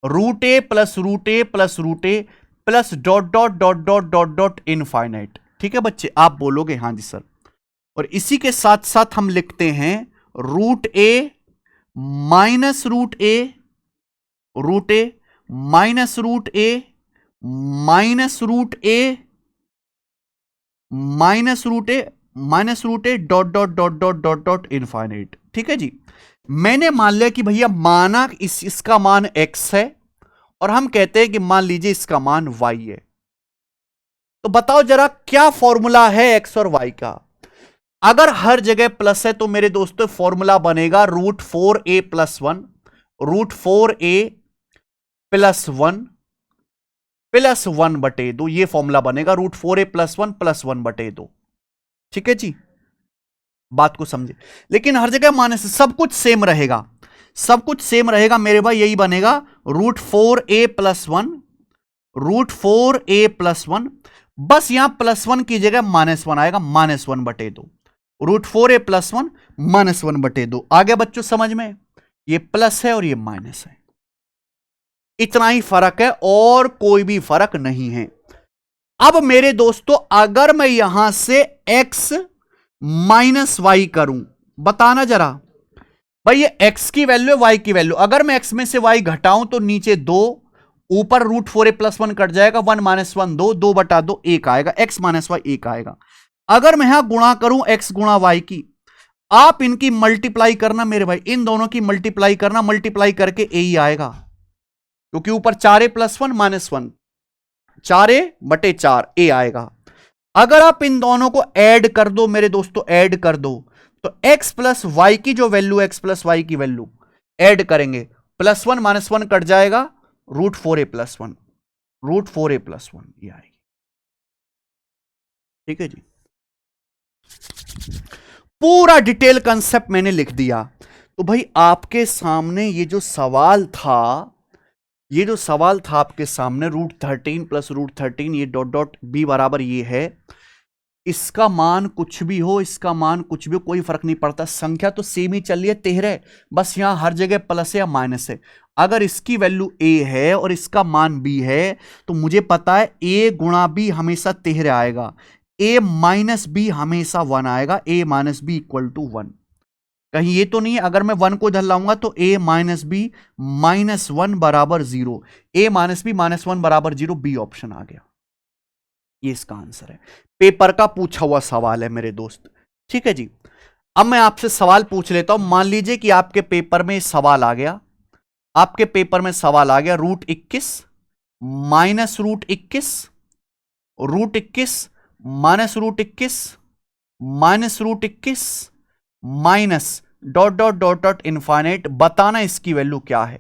√A plus √A plus √A plus dot dot dot dot dot dot infinite. ठीक है बच्चे, आप बोलोगे हाँ जी सर। और इसी के साथ साथ हम लिखते हैं √A minus √A minus √A minus √A minus √A -√8 dot dot dot dot dot dot infinite. ठीक है जी, मैंने मान लिया कि भैया माना इसका मान x है और हम कहते हैं कि मान लीजिए इसका मान y है। तो बताओ जरा क्या फॉर्मूला है x और y का। अगर हर जगह प्लस है तो मेरे दोस्तों फॉर्मूला बनेगा √4a + 1, √4a + 1 + 1/2। ये फॉर्मूला बनेगा √4a + 1 + 1/2। ठीक है जी, बात को समझे। लेकिन हर जगह माने से सब कुछ सेम रहेगा, सब कुछ सेम रहेगा मेरे भाई। यही बनेगा √4a + 1, √4a + 1। बस यहां +1 की जगह -1 आएगा, -1/2। √4a + 1 -1/2 आ गया बच्चों समझ में। ये प्लस है और ये माइनस है, इतना ही फर्क है और कोई भी फर्क नहीं है। अब मेरे दोस्तों अगर मैं यहां से x - y करूं, बताना जरा भाई ये x की वैल्यू है, y की वैल्यू। अगर मैं x में से y घटाऊं तो नीचे 2, ऊपर √4a + 1 कट जाएगा, 1 - 1 2, 2/2 1 आएगा, x - y 1 आएगा। अगर मैं यहां गुणा करूं x गुणा y की, आप इनकी मल्टीप्लाई करना मेरे भाई, इन दोनों की मल्टीप्लाई करना, मल्टीप्लाई करके a ही आएगा, क्योंकि ऊपर 4a + 1 -1, 4a/4 a आएगा। अगर आप इन दोनों को ऐड कर दो मेरे दोस्तों, ऐड कर दो, तो x + y की जो वैल्यू, x + y की वैल्यू ऐड करेंगे, +1 - 1 कट जाएगा, √4a + 1, √4a + 1 ये आएगी। ठीक है जी, पूरा डिटेल कंसेप्ट मैंने लिख दिया। तो भाई आपके सामने ये जो सवाल था, ये जो सवाल था आपके सामने, √13 + √13 ये डॉट डॉट b बराबर ये है, इसका मान कुछ भी हो, इसका मान कुछ भी हो, कोई फर्क नहीं पड़ता, संख्या तो सेम ही चल रही है 13, बस यहां हर जगह प्लस है या माइनस है। अगर इसकी वैल्यू a है और इसका मान b है तो मुझे पता है a गुणा b हमेशा 13 आएगा, a - b हमेशा 1 आएगा, a - b = 1। कहीं ये तो नहीं है अगर मैं 1 को इधर लाऊंगा तो a - b -1 = 0, a - b -1 = 0, b option आ गया। ये इसका आंसर है, पेपर का पूछा हुआ सवाल है मेरे दोस्त। ठीक है जी, अब मैं आपसे सवाल पूछ लेता हूं। मान लीजिए कि आपके पेपर में सवाल आ गया, आपके पेपर में सवाल आ गया √21 -√21, √21 -√21 -√21 minus dot dot dot dot infinite. बताना इसकी वैल्यू क्या है।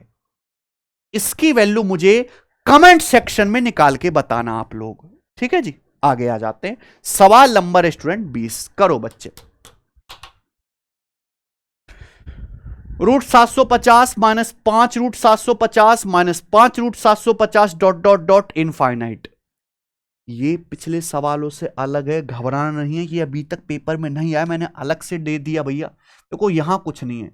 इसकी वैल्यू मुझे कमेंट सेक्शन में निकाल के बताना आप लोग। ठीक है जी, आगे आ जाते हैं। सवाल नंबर स्टूडेंट 20 करो बच्चे। √750 -5 √750 -5 √750 डॉट डॉट डॉट इनफाइनाइट। ये पिछले सवालों से अलग है, घबराना नहीं है कि अभी तक पेपर में नहीं आया, मैंने अलग से दे दिया भैया। देखो यहां कुछ नहीं है,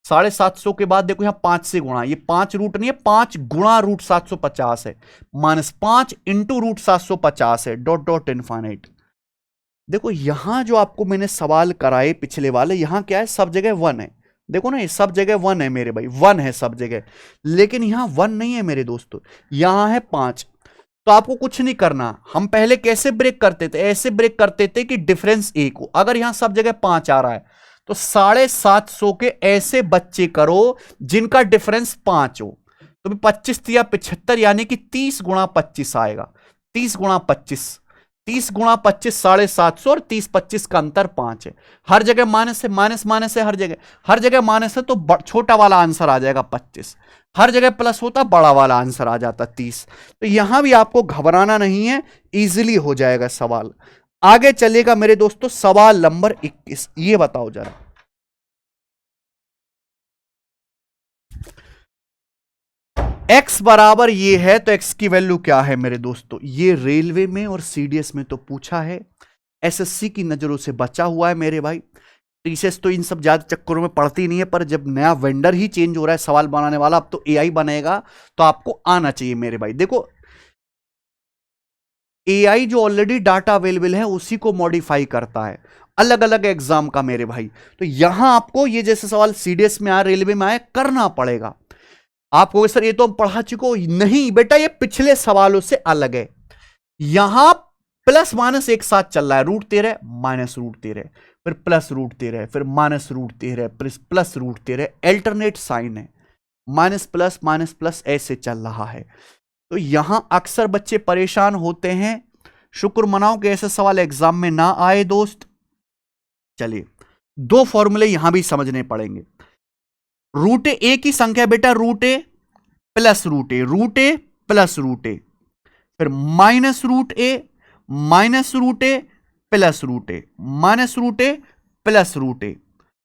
750 के बाद देखो यहां 5 से गुणा, ये 5 रूट नहीं है, 5 गुणा √750 है, -5 इंटू √750 है, डॉट डॉट इनफाइनाइट। देखो यहां जो आपको मैंने सवाल कराए पिछले वाले, यहां क्या है, सब जगह 1 है। देखो ना, ये सब जगह 1 है मेरे भाई, 1 है सब जगह। लेकिन यहां 1 नहीं है मेरे दोस्तों, यहां है 5। तो आपको कुछ नहीं करना, हम पहले कैसे ब्रेक करते थे, ऐसे ब्रेक करते थे कि डिफरेंस 1 हो। अगर यहां सब जगह 5 आ रहा है तो 750 के ऐसे बच्चे करो जिनका डिफरेंस 5 हो। तो 25 या 75 यानी कि 30 गुणा 25 आएगा, 30 गुणा 25, 30 गुणा 25 750, और 30 25 का अंतर 5 है। हर जगह माइनस है, माइनस माइनस है, हर जगह माइनस है, तो छोटा वाला आंसर आ जाएगा 25। हर जगह प्लस होता, बड़ा वाला आंसर आ जाता 30। तो यहां भी आपको घबराना नहीं है, इजीली हो जाएगा सवाल। आगे चलेगा मेरे दोस्तों सवाल नंबर 21। ये बताओ जरा, x बराबर ये है तो x की वैल्यू क्या है मेरे दोस्तों। ये रेलवे में और सीडीएस में तो पूछा है, एसएससी की नजरों से बचा हुआ है मेरे भाई। टीसीएस तो इन सब ज्यादा चक्करों में पड़ती नहीं है, पर जब नया वेंडर ही चेंज हो रहा है सवाल बनाने वाला, अब तो एआई बनेगा, तो आपको आना चाहिए मेरे भाई। देखो एआई जो ऑलरेडी डाटा अवेलेबल है उसी को मॉडिफाई करता है, अलग अलग एग्जाम का मेरे भाई। तो यहां आपको ये जैसे सवाल सीडीएस में आया, रेलवे में आया, करना पड़ेगा आपको। सर ये तो हम पढ़ा चुको, नहीं बेटा, ये पिछले सवालों से अलग है। यहां प्लस माइनस एक साथ चल रहा है, √13 माइनस √13, फिर प्लस √13, फिर माइनस √13, प्लस √13, अल्टरनेट साइन है, माइनस प्लस ऐसे चल रहा है। तो यहां अक्सर बच्चे परेशान होते हैं। शुक्र मनाओ कि ऐसे सवाल एग्जाम में ना आए दोस्त। चलिए, दो फॉर्मूले यहां भी समझने पड़ेंगे। √a की संख्या बेटा √a plus √a plus √a, फिर minus √a minus √a plus √a minus √a plus √a,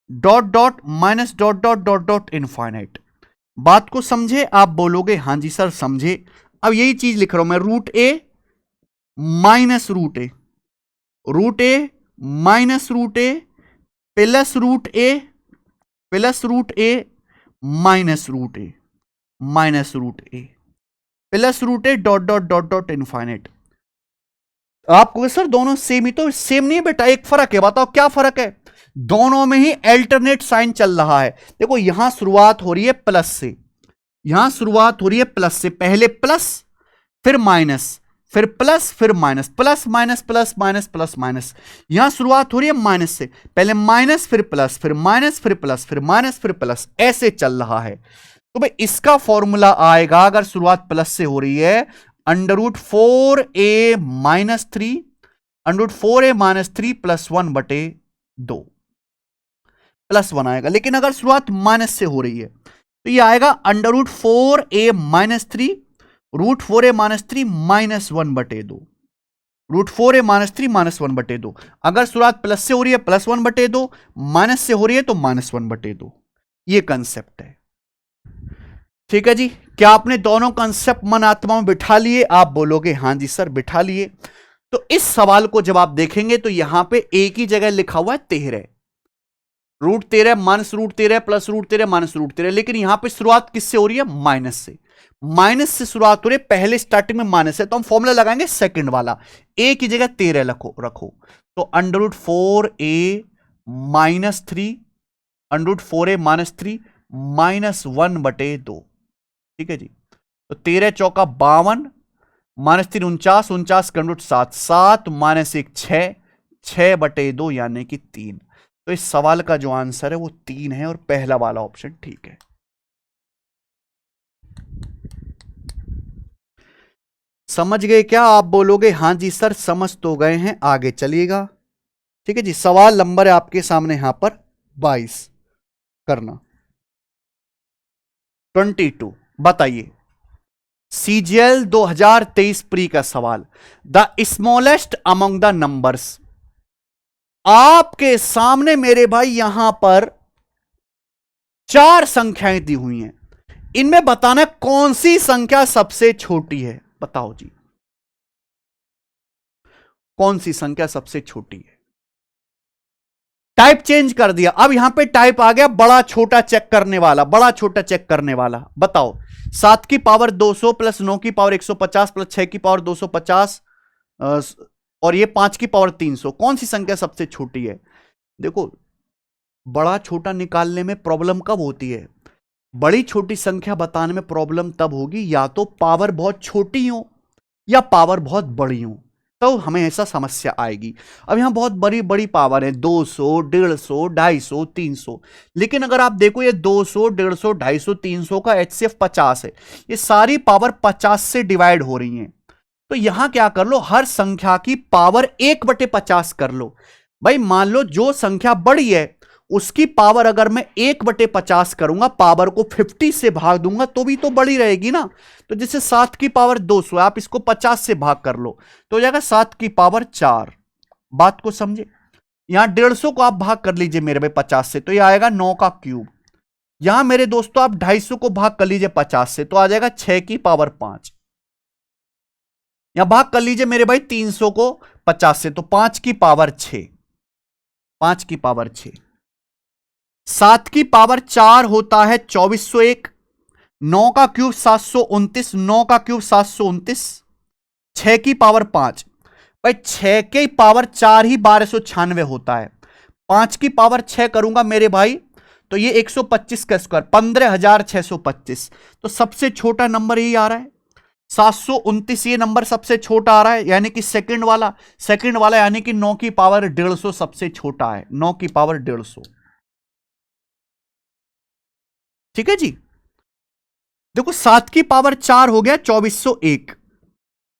dot dot minus dot dot dot dot infinite. बात को समझे? आप बोलोगे हां जी सर समझे। अब यही चीज लिख रहा हूं मैं, √a minus √a, √a minus √a plus √a plus √a minus √a minus √a plus √a dot dot dot dot infinite. आपको सर दोनों सेम ही, तो सेम नहीं बेटा, एक फर्क है। बताओ क्या फर्क है? दोनों में ही अल्टरनेट साइन चल रहा है। देखो यहां शुरुआत हो रही है प्लस से, यहां शुरुआत हो रही है प्लस से, पहले प्लस फिर माइनस फिर प्लस फिर minus, plus minus plus minus plus minus. यहां शुरुआत हो रही है माइनस से, पहले माइनस फिर प्लस फिर माइनस फिर प्लस फिर माइनस फिर प्लस, ऐसे चल रहा है। तो भाई इसका फॉर्मूला आएगा, अगर शुरुआत प्लस से हो रही है, √4a minus 3, √4a minus 3 plus 1/2 plus 1 आएगा। लेकिन अगर शुरुआत माइनस से हो रही है तो ये आएगा √4a minus 3, √4a minus 3 minus 1/2, √4a minus 3 minus 1/2। अगर शुरुआत प्लस से हो रही है प्लस 1/2, माइनस से हो रही है तो माइनस 1/2। ये कंसेप्ट है। ठीक है जी, क्या आपने दोनों कंसेप्ट मन आत्मा में बिठा लिए? आप बोलोगे हां जी सर बिठा लिए। तो इस सवाल को जब आप देखेंगे तो यहां पे एक ही जगह लिखा हुआ है 13, √13 माइनस √13 प्लस √13 माइनस √13, लेकिन यहां पे शुरुआत किससे हो रही है? माइनस से। माइनस से शुरुआत हो रही है, पहले स्टार्टिंग में माइनस है, तो हम फॉर्मूला लगाएंगे सेकंड वाला, a की जगह 13 रखो। तो √4a minus 3, √4a minus 3 minus 1/2। ठीक है जी, तो 13 चौका 52, माइनस 3 49, 49 का √7, 7 माइनस 1 6, 6/2 यानी कि 3। तो इस सवाल का जो आंसर है वो 3 है और पहला वाला ऑप्शन ठीक है। समझ गए क्या? आप बोलोगे हां जी सर समझ तो गए हैं, आगे चलिएगा। ठीक है जी, सवाल नंबर है आपके सामने यहां पर 22 करना। 22 बताइए, CGL 2023 प्री का सवाल, the smallest among the numbers. आपके सामने मेरे भाई यहां पर 4 संख्याएं दी हुई हैं, इनमें बताना कौन सी संख्या सबसे छोटी है। बताओ जी, कौन सी संख्या सबसे छोटी है? टाइप चेंज कर दिया, अब यहां पे टाइप आ गया बड़ा छोटा चेक करने वाला, बड़ा छोटा चेक करने वाला। बताओ, 7 की पावर 200 प्लस 9 की पावर 150 प्लस 6 की पावर 250 और ये 5 की पावर 300, कौन सी संख्या सबसे छोटी है? देखो, बड़ा छोटा निकालने में प्रॉब्लम कब होती है? बड़ी छोटी संख्या बताने में प्रॉब्लम तब होगी या तो पावर बहुत छोटी हो या पावर बहुत बड़ी हो, तो हमें ऐसा समस्या आएगी। अब यहां बहुत बड़ी बड़ी पावर है, 200 150 250 300, लेकिन अगर आप देखो ये 200 150 250 300 का HCF 50 है, ये सारी पावर 50 से डिवाइड हो रही हैं। तो यहां क्या कर लो, हर संख्या की पावर 1/50 कर लो। भाई मान लो जो संख्या बड़ी है उसकी पावर अगर मैं 1/50 करूंगा, पावर को 50 से भाग दूंगा तो भी तो बड़ी रहेगी ना। तो जैसे 7 की पावर 200, आप इसको 50 से भाग कर लो तो हो जाएगा 7 की पावर 4। बात को समझे? यहां 150 को आप भाग कर लीजिए मेरे भाई 50 से, तो यह आएगा 9 का क्यूब। यहां मेरे दोस्तों आप 250 को भाग कर लीजिए 50 से, तो आ जाएगा 6 की पावर 5। यहां भाग कर लीजिए मेरे भाई 300 को 50 से, तो 5 की पावर 6, 5 की पावर 6। 7 की पावर 4 होता है 2401, 9 का क्यूब 729, 9 का क्यूब 729, 6 की पावर 5, भाई 6 की पावर 4 ही 1296 होता है। 5 की पावर 6 करूंगा मेरे भाई तो ये 125 का स्क्वायर 15625, तो सबसे छोटा नंबर यही आ रहा है। 729 ये नंबर सबसे छोटा आ रहा है, यानी कि सेकंड वाला यानी कि 9 की पावर 150 सबसे छोटा है, 9 की पावर 150। ठीक है जी। देखो 7 की पावर 4 हो गया 2401,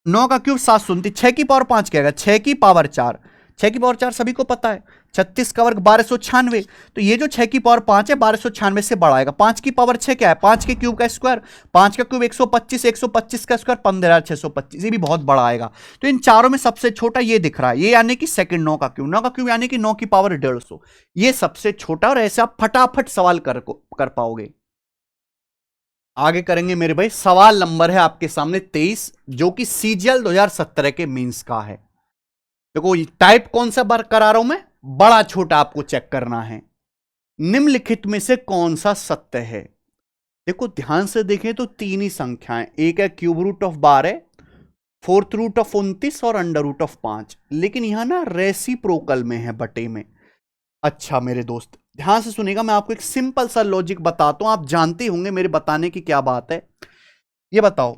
9 का क्यूब 729, 6 की पावर 5 क्या है, 6 की पावर 4, 6 की पावर 4 सभी को पता है 36 का वर्ग 1296। तो ये जो 6 की पावर 5 है 1296 से बड़ा आएगा। 5 की पावर 6 क्या है, 5 के क्यूब का स्क्वायर, 5 का क्यूब 125, 125 का स्क्वायर 15625, ये भी बहुत बड़ा आएगा। तो इन चारों में सबसे छोटा ये दिख रहा है, ये यानी कि सेकंड 9 का क्यूब, 9 का क्यूब यानी कि 9 की पावर 150, ये सबसे छोटा। और ऐसे आप फटाफट सवाल कर पाओगे। आगे करेंगे मेरे भाई, सवाल नंबर है आपके सामने 23, जो कि सीजीएल 2017 के मींस का है। देखो टाइप कौन सा बार करा रहा हूं मैं, बड़ा छोटा आपको चेक करना है। निम्नलिखित में से कौन सा सत्य है। देखो ध्यान से देखें तो तीन ही संख्याएं, एक है cube root of 12, fourth root of 29 और अंडर रूट ऑफ 5, लेकिन यहां ना रेसिप्रोकल में है, बटे में। अच्छा मेरे दोस्त ध्यान से सुनिएगा, मैं आपको एक सिंपल सा लॉजिक बताता हूं, आप जानते होंगे मेरे बताने की क्या बात है। ये बताओ,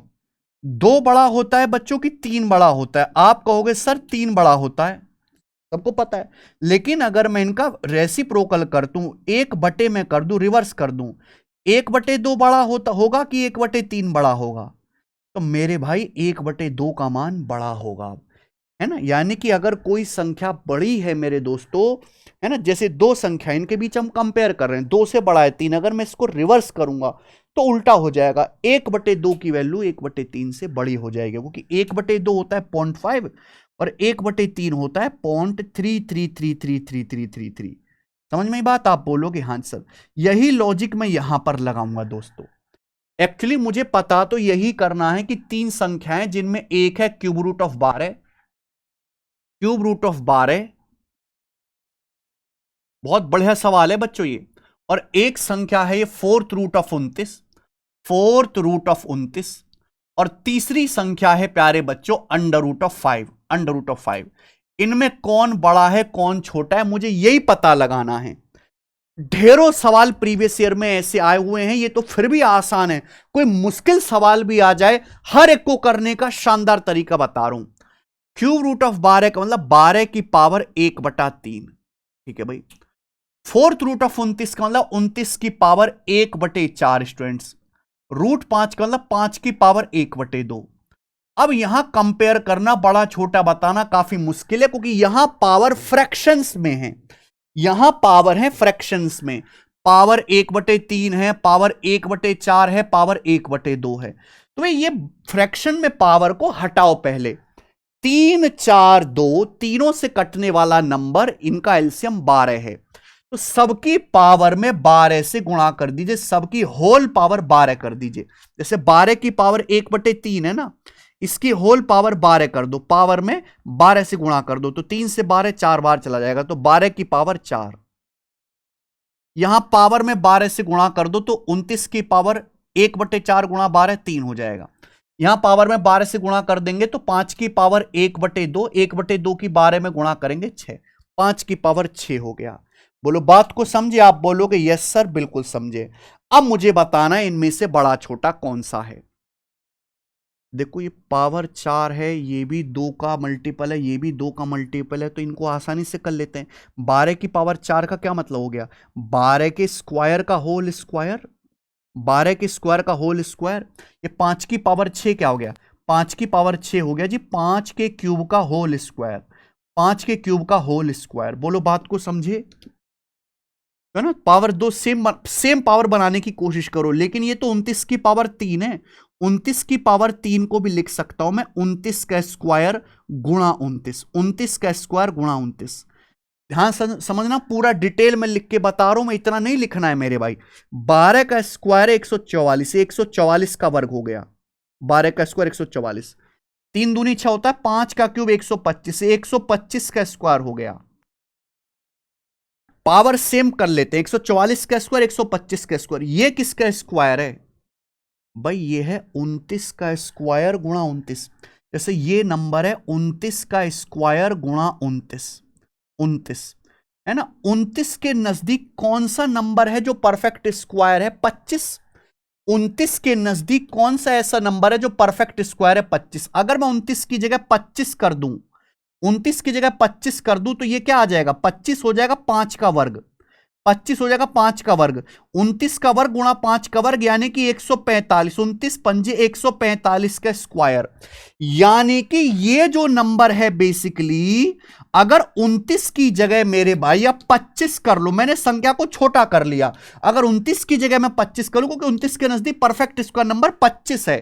2 बड़ा होता है बच्चों की, 3 बड़ा होता है। आप कहोगे सर 3 बड़ा होता है, सबको पता है, लेकिन अगर मैं इनका रेसिप्रोकल कर दूं, 1/, में कर दूं, रिवर्स कर दूं, 1/2 बड़ा होगा कि 1/3 बड़ा होगा, तो मेरे भाई 1/2 का मान बड़ा होगा, है ना। यानी कि अगर कोई संख्या बड़ी है मेरे दोस्तों, है ना, जैसे दो संख्या इनके बीच हम कंपेयर कर रहे हैं, 2 से बड़ा है 3, अगर मैं इसको रिवर्स करूंगा तो उल्टा हो जाएगा, 1/2 की वैल्यू 1/3 से बड़ी हो जाएगी, क्योंकि 1/2 होता है 0.5 और 1/3 होता है 0.33333333। समझ में बात, आप बोलोगे हाँ सर, यही लॉजिक मैं यहां पर लगाऊंगा दोस्तों। एक्चुअली मुझे पता तो यही करना है कि 3 संख्याएं जिनमें एक है cube root of 12, cube root of 12, बहुत बढ़िया सवाल है बच्चों ये, और एक संख्या है ये fourth root of 29, fourth root of 29, और तीसरी संख्या है प्यारे बच्चों under root of 5, under root of 5। इनमें कौन बड़ा है कौन छोटा है, मुझे यही पता लगाना है। ढेरों सवाल प्रीवियस ईयर में ऐसे आए हुए हैं, ये तो फिर भी आसान है, कोई मुश्किल सवाल भी आ जाए हर एक को करने का शानदार तरीका बता रहा हूं। क्यूब रूट ऑफ 12 का मतलब 12 की पावर 1/3, ठीक है भाई। फोर्थ रूट ऑफ 29 का मतलब 29 की पावर 1/4 स्टूडेंट्स। रूट 5 का मतलब 5 की पावर 1/2। अब यहां कंपेयर करना, बड़ा छोटा बताना काफी मुश्किल है, क्योंकि यहां पावर फ्रैक्शंस में है, यहां पावर है फ्रैक्शंस में, पावर 1/3 है, पावर 1/4 है, पावर 1/2 है। तो भाई ये फ्रैक्शन में पावर को हटाओ पहले, 3 4 2 तीनों से कटने वाला नंबर, इनका एलसीएम 12 है, तो सबकी पावर में 12 से गुणा कर दीजिए, सबकी होल पावर 12 कर दीजिए। जैसे 12 की पावर 1/3 है ना, इसकी होल पावर 12 कर दो, पावर में 12 से गुणा कर दो, तो 3 से 12 4 बार चला जाएगा, तो 12 की पावर 4। यहां पावर में 12 से गुणा कर दो तो 29 की पावर 1/4 गुणा 12 3 हो जाएगा। यहां पावर में 12 से गुणा कर देंगे तो 5 की पावर 1/2, 1/2 की 12 में गुणा करेंगे 6, 5 की पावर 6 हो गया। बोलो बात को समझे, आप बोलोगे यस सर बिल्कुल समझे। अब मुझे बताना है इनमें से बड़ा छोटा कौन सा है। देखो ये पावर 4 है, ये भी 2 का मल्टीपल है, ये भी 2 का मल्टीपल है, तो इनको आसानी से कर लेते हैं। 12 की पावर 4 का क्या मतलब हो गया, 12 के स्क्वायर का होल स्क्वायर, 12 के स्क्वायर का होल स्क्वायर। ये 5 की पावर 6 क्या हो गया, 5 की पावर 6 हो गया जी 5 के क्यूब का होल स्क्वायर, 5 के क्यूब का होल स्क्वायर। बोलो बात को समझे, है ना। पावर 2 सेम पावर बनाने की कोशिश करो, लेकिन ये तो 29 की पावर 3 है, 29 की पावर 3 को भी लिख सकता हूं मैं 29 का स्क्वायर गुणा 29, 29 का स्क्वायर गुणा 29। ध्यान समझना, पूरा डिटेल में लिख के बता रहा हूं मैं, इतना नहीं लिखना है मेरे भाई। 12 का स्क्वायर 144, 144 का वर्ग हो गया, 12 का स्क्वायर 144, 3 दूनी 6 होता है, 5 का क्यूब 125, 125 का स्क्वायर हो गया। पावर सेम कर लेते हैं, 144 का स्क्वायर 125 का स्क्वायर, ये किसका स्क्वायर है भाई, ये है 29 का स्क्वायर गुणा 29। जैसे ये नंबर है 29 का स्क्वायर गुणा 29, 29 है ना। 29 के नजदीक कौन सा नंबर है जो परफेक्ट स्क्वायर है, 25। 29 के नजदीक कौन सा ऐसा नंबर है जो परफेक्ट स्क्वायर है 25। अगर मैं 29 की जगह 25 कर दूं, 29 की जगह 25 कर दूं तो ये क्या आ जाएगा, 25 हो जाएगा 5 का वर्ग, 25 हो जाएगा 5 का वर्ग, 29 का वर्ग गुणा 5 का वर्ग यानी कि 145, 29 पंजे 145 का स्क्वायर। यानी कि ये जो नंबर है बेसिकली, अगर 29 की जगह मेरे भाई या 25 कर लो, मैंने संख्या को छोटा कर लिया, अगर 29 की जगह मैं 25 करूं क्योंकि 29 के नजदीक परफेक्ट स्क्वायर नंबर 25 है,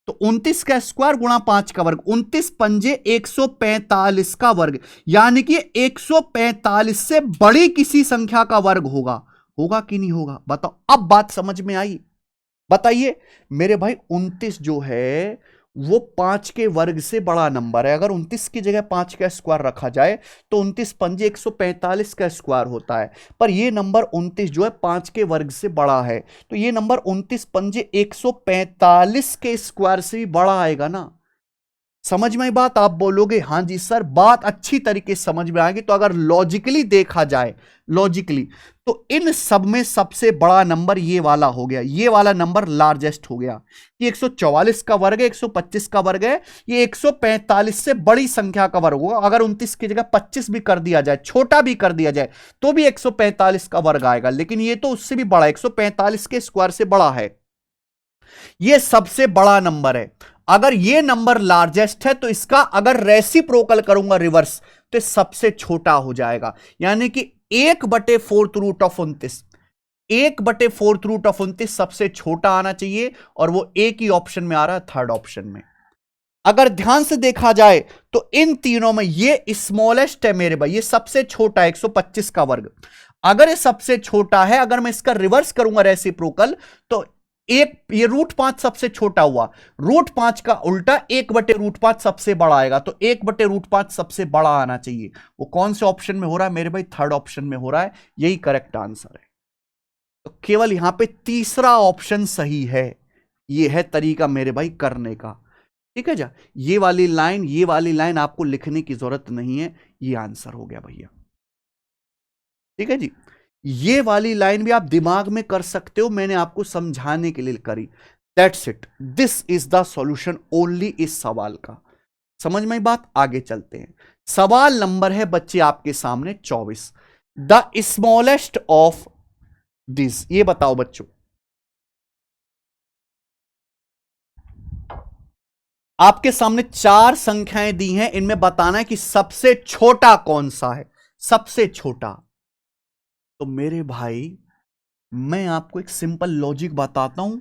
तो 29 का स्क्वायर गुणा 5 का वर्ग, 29 पंजे 145 का वर्ग, यानी कि 145 से बड़ी किसी संख्या का वर्ग होगा। होगा कि नहीं होगा बताओ, अब बात समझ में आई। बताइए मेरे भाई, 29 जो है वो 5 के वर्ग से बड़ा नंबर है। अगर 29 की जगह 5 का स्क्वायर रखा जाए तो 29 पंजे 145 का स्क्वायर होता है, पर ये नंबर 29 जो है 5 के वर्ग से बड़ा है, तो ये नंबर 29 पंजे 145 के स्क्वायर से भी बड़ा आएगा ना। समझ में आई बात? आप बोलोगे हां जी सर, बात अच्छी तरीके से समझ में आएगी। तो अगर लॉजिकली देखा जाए, लॉजिकली, तो इन सब में सबसे बड़ा नंबर ये वाला हो गया, ये वाला नंबर लार्जेस्ट हो गया। ये 144 का वर्ग है, 125 का वर्ग है, ये 145 से बड़ी संख्या का वर्ग होगा। अगर 29 की जगह 25 भी कर दिया जाए, छोटा भी कर दिया जाए, तो भी 145 का वर्ग आएगा, लेकिन ये तो उससे भी बड़ा, 145 के स्क्वायर से बड़ा है। ये सबसे बड़ा नंबर है। अगर ये नंबर लार्जेस्ट है तो इसका अगर रेसिप्रोकल करूंगा रिवर्स, तो सबसे छोटा हो जाएगा। यानी कि 1/4 रूट ऑफ 29 सबसे छोटा आना चाहिए, और वो एक ही ऑप्शन में आ रहा है, थर्ड ऑप्शन में। अगर ध्यान से देखा जाए तो इन तीनों में ये स्मॉलेस्ट है मेरे भाई, ये सबसे छोटा है 125 का वर्ग। अगर ये सबसे छोटा है, अगर मैं इसका रिवर्स करूंगा रेसिप्रोकल, तो ये √5 सबसे छोटा हुआ, √5 का उल्टा 1/√5 सबसे बड़ा आएगा, तो 1/√5 सबसे बड़ा आना चाहिए। वो कौन से ऑप्शन में हो रहा है मेरे भाई? थर्ड ऑप्शन में हो रहा है, यही करेक्ट आंसर है। तो केवल यहां पे तीसरा ऑप्शन सही है। ये है तरीका मेरे भाई करने का, ठीक है जा। ये वाली लाइन आपको लिखने की जरूरत नहीं है, ये आंसर हो गया भैया, ठीक है जी। ये वाली लाइन भी आप दिमाग में कर सकते हो, मैंने आपको समझाने के लिए करी। That's it, this is the solution only इस सवाल का। समझ में बात? आगे चलते हैं। सवाल नंबर है बच्चे आपके सामने 24। द स्मॉलेस्ट ऑफ दिस, ये बताओ बच्चों, आपके सामने 4 संख्याएं दी हैं, इनमें बताना है कि सबसे छोटा कौन सा है, सबसे छोटा। तो मेरे भाई मैं आपको एक सिंपल लॉजिक बताता हूं,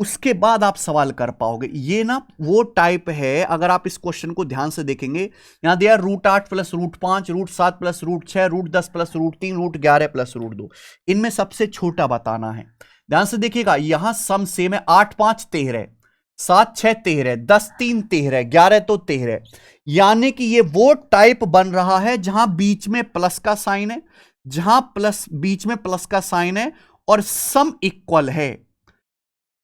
उसके बाद आप सवाल कर पाओगे। ये ना वो टाइप है, अगर आप इस क्वेश्चन को ध्यान से देखेंगे, यहां दिया √8 प्लस √5, √7 प्लस √6, √10 प्लस √3, √11 प्लस √2। इनमें सबसे छोटा बताना है। ध्यान से देखिएगा, यहां सम सेम है, 8 5 13, 7 6 13, 10 3 13, 11 तो 13। यानी कि ये वो टाइप बन रहा है जहां बीच में प्लस का साइन है, जहां बीच में प्लस का साइन है और सम इक्वल है।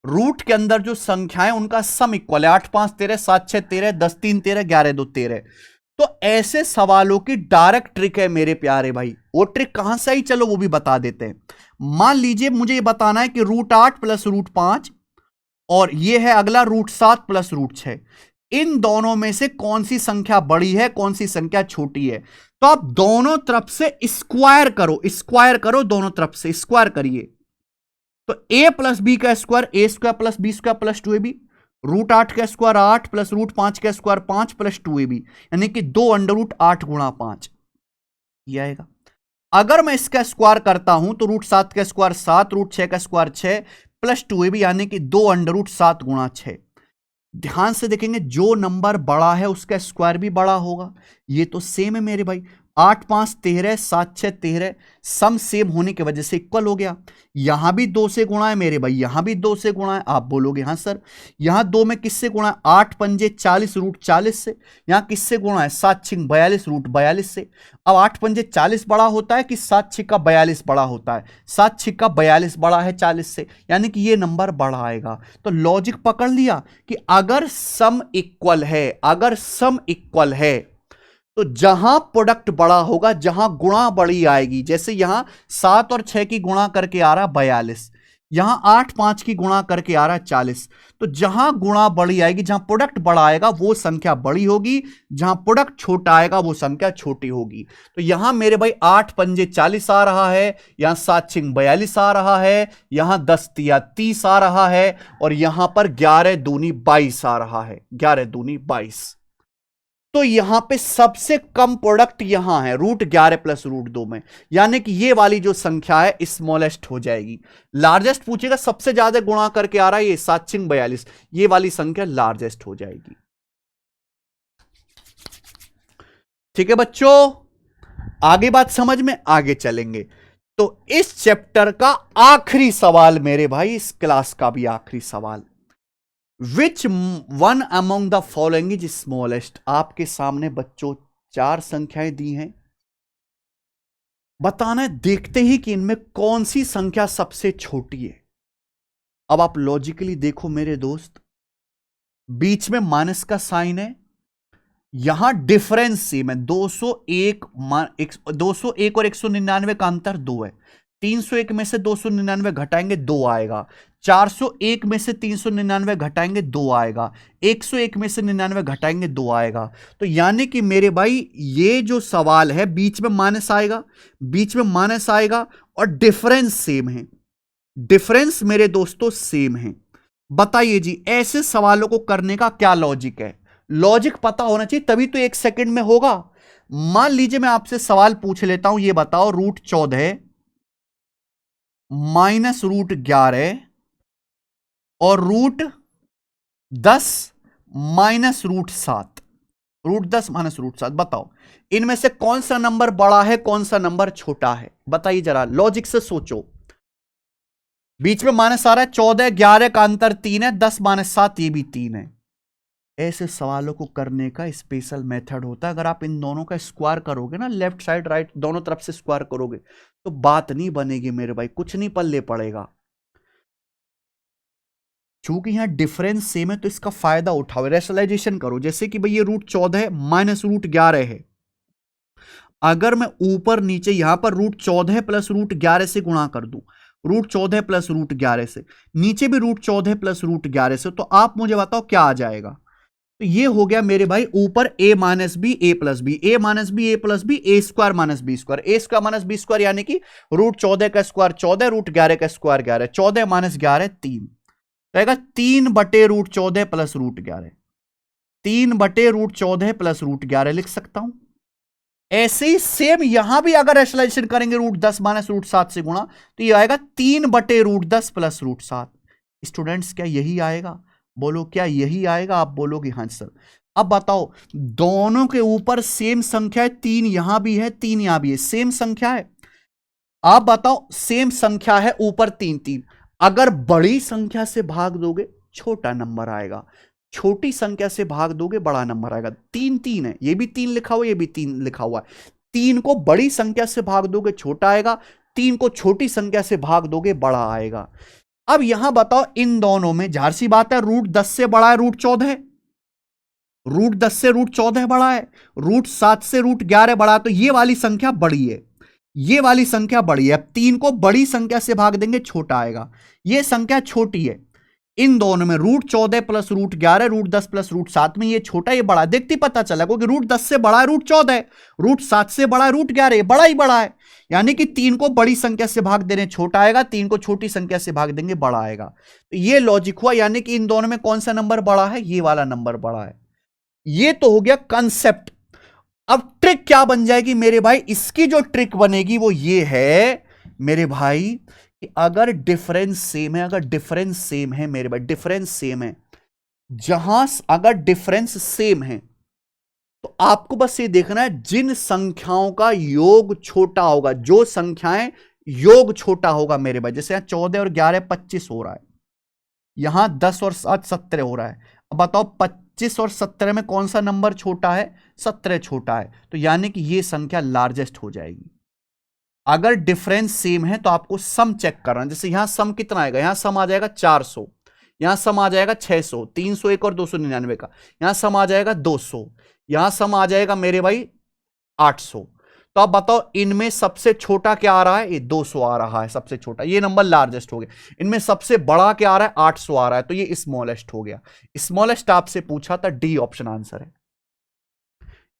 रूट के अंदर जो संख्याएं उनका सम इक्वल है, 8 5 13, 7 6 13, 10 3 13, 11 2 13। तो ऐसे सवालों की डायरेक्ट ट्रिक है मेरे प्यारे भाई। वो ट्रिक कहां से आई, चलो वो भी बता देते हैं। मान लीजिए मुझे ये बताना है कि √8 प्लस √5 और ये है अगला √7 प्लस √6, इन दोनों में से कौन सी संख्या बड़ी है, कौन सी संख्या छोटी है। तो आप दोनों तरफ से स्क्वायर करो, दोनों तरफ से स्क्वायर करिए। तो a प्लस बी का square a² plus b² plus 2ab, √8 का स्क्वायर 8 प्लस √5 का स्क्वायर 5 प्लस 2ab, यानी कि 2√8 गुणा 5 ये आएगा। अगर मैं इसका स्क्वायर करता हूं तो √7 का स्क्वायर 7, √6 का स्क्वायर 6 प्लस 2ab, यानी कि 2√7 गुणा 6। ध्यान से देखेंगे, जो नंबर बड़ा है उसका स्क्वायर भी बड़ा होगा। ये तो सेम है मेरे भाई, 8 5 13, 7 6 13, सम सेम होने की वजह से इक्वल हो गया। यहां भी 2 से गुणा है मेरे भाई, यहां भी 2 से गुणा है। आप बोलोगे हां सर, यहां 2 में किससे गुणा है, 8 पंजे 40 √40 से। यहां किससे गुणा है, 7 6 42 √42 से। अब 8 पंजे 40 बड़ा होता है कि 7 6 का 42 बड़ा होता है? 7 6 का 42 बड़ा है 40 से, यानी कि ये नंबर बड़ा आएगा। तो लॉजिक पकड़ लिया कि अगर सम इक्वल है, तो जहां प्रोडक्ट बड़ा होगा, जहां गुणा बड़ी आएगी, जैसे यहां 7 और 6 की गुणा करके आ रहा 42, यहां 8 5 की गुणा करके आ रहा है 40। तो जहां गुणा बड़ी आएगी, जहां प्रोडक्ट बड़ा आएगा वो संख्या बड़ी होगी, जहां प्रोडक्ट छोटा आएगा वो संख्या छोटी होगी। तो यहां मेरे भाई 8 पंजे 40 आ रहा है, यहां 7 छिंग 42 आ रहा है, यहां 10 तिया 30 आ रहा है, और यहां पर 11 दूनी 22 आ रहा है, 11 दूनी 22। तो यहां पे सबसे कम प्रोडक्ट यहां है √11 प्लस √2 में, यानी कि ये वाली जो संख्या है स्मॉलेस्ट हो जाएगी। लार्जेस्ट पूछेगा, सबसे ज्यादा गुणा करके आ रहा है ये 7 छिंग 42, ये वाली संख्या लार्जेस्ट हो जाएगी। ठीक है बच्चों, आगे बात समझ में, आगे चलेंगे। तो इस चैप्टर का आखिरी सवाल मेरे भाई, इस क्लास का भी आखिरी सवाल, which one among the following is smallest. आपके सामने बच्चों 4 संख्याएं दी हैं, बताना है देखते ही कि इनमें कौन सी संख्या सबसे छोटी है। अब आप लॉजिकली देखो मेरे दोस्त, बीच में माइनस का साइन है, यहां डिफरेंस सेम है, 201 और 199 का अंतर 2 है, 301 में से 299 घटाएंगे 2 आएगा, 401 में से 399 घटाएंगे 2 आएगा, 101 में से 99 घटाएंगे 2 आएगा। तो यानी कि मेरे भाई ये जो सवाल है बीच में माइनस आएगा, बीच में माइनस आएगा, और डिफरेंस सेम है, डिफरेंस मेरे दोस्तों सेम है। बताइए जी ऐसे सवालों को करने का क्या लॉजिक है? लॉजिक पता होना चाहिए तभी तो 1 सेकंड में होगा। मान लीजिए मैं आपसे सवाल पूछ लेता हूं, ये बताओ √14 माइनस √11 और √10 माइनस √7, √10 माइनस √7, बताओ इनमें से कौन सा नंबर बड़ा है, कौन सा नंबर छोटा है? बताइए जरा, लॉजिक से सोचो। बीच में माइनस आ रहा है, 14 11 का अंतर 3 है, 10 माइनस 7 ये भी 3 है। ऐसे सवालों को करने का स्पेशल मेथड होता है। अगर आप इन दोनों का स्क्वायर करोगे ना, लेफ्ट साइड राइट दोनों तरफ से स्क्वायर करोगे, तो बात नहीं बनेगी मेरे भाई, कुछ नहीं पल्ले पड़ेगा। चूंकि यहां डिफरेंस सेम है तो इसका फायदा उठाओ, रेशनलाइजेशन करो। जैसे कि भाई ये √14 माइनस √11 है, अगर मैं ऊपर नीचे यहां पर √14 प्लस √11 से गुणा कर दूं, √14 प्लस √11 से, नीचे भी √14 प्लस √11 से, तो आप मुझे बताओ क्या आ जाएगा? तो ये हो गया मेरे भाई ऊपर a minus B A plus B, A minus B A plus B, A square minus B square, A square minus B square, यानी कि √14 का स्क्वायर 14, √11 का स्क्वायर 11, 14 माइनस 11 3, रहेगा 3/√14 प्लस √11, 3/√14 प्लस √11 लिख सकता हूं। ऐसे ही सेम यहां भी अगर रेशनलाइजेशन करेंगे √10 माइनस √7 से गुणा, तो ये आएगा 3/√10 प्लस √7। स्टूडेंट्स क्या यही आएगा? बोलो क्या यही आएगा? आप बोलोगे हाँ सर। अब बताओ, दोनों के ऊपर सेम संख्या है, 3 यहां भी है 3 यहां भी है, सेम संख्या है। आप बताओ सेम संख्या है, ऊपर 3 3, अगर बड़ी संख्या से भाग दोगे छोटा नंबर आएगा, छोटी संख्या से भाग दोगे बड़ा नंबर आएगा। 3 3 है, ये भी 3 लिखा हुआ है, ये भी 3 लिखा हुआ है। 3 को बड़ी संख्या से भाग दोगे छोटा आएगा, 3 को छोटी संख्या से भाग दोगे बड़ा आएगा। अब यहां बताओ इन दोनों में जाहिर सी बात है √10 से बड़ा है √14, √10 से √14 बड़ा है, √7 से √11 बड़ा है, तो ये वाली संख्या बड़ी है, ये वाली संख्या बड़ी है। अब 3 को बड़ी संख्या से भाग देंगे छोटा आएगा, ये संख्या छोटी है। इन दोनों में √14 प्लस √11, √10 प्लस √7 में ये छोटा ये बड़ा, देखते पता चला क्योंकि √10 से बड़ा है √14, √7 से बड़ा है √11, बड़ा ही बड़ा है। यानी कि 3 को बड़ी संख्या से भाग देने छोटा आएगा, 3 को छोटी संख्या से भाग देंगे बड़ा आएगा। तो ये लॉजिक हुआ, यानी कि इन दोनों में कौन सा नंबर बड़ा है? ये वाला नंबर बड़ा है। ये तो हो गया कंसेप्ट। अब ट्रिक क्या बन जाएगी मेरे भाई? इसकी जो ट्रिक बनेगी वो ये है मेरे भाई कि अगर डिफरेंस सेम है, अगर डिफरेंस सेम है मेरे भाई, डिफरेंस सेम है, जहां अगर डिफरेंस सेम है तो आपको बस ये देखना है जिन संख्याओं का योग छोटा होगा, जो संख्याएं योग छोटा होगा मेरे भाई, जैसे यहां 14 और 11 25 हो रहा है, यहां 10 और 7 17 हो रहा है। अब बताओ 25 और 17 में कौन सा नंबर छोटा है? 17 छोटा है, तो यानी कि ये संख्या लार्जेस्ट हो जाएगी। अगर डिफरेंस सेम है तो आपको सम चेक करना, जैसे यहां सम कितना आएगा, यहां सम आ जाएगा 400, यहां सम आ जाएगा 600, 301 और 299 का, यहां सम आ जाएगा 200, यहां सम आ जाएगा मेरे भाई 800। तो आप बताओ इनमें सबसे छोटा क्या आ रहा है, ये 200 आ रहा है सबसे छोटा, ये नंबर लार्जेस्ट हो गया। इनमें सबसे बड़ा क्या आ रहा है, 800 आ रहा है, तो ये स्मॉलेस्ट हो गया। स्मॉलेस्ट आपसे पूछा था, डी ऑप्शन आंसर है,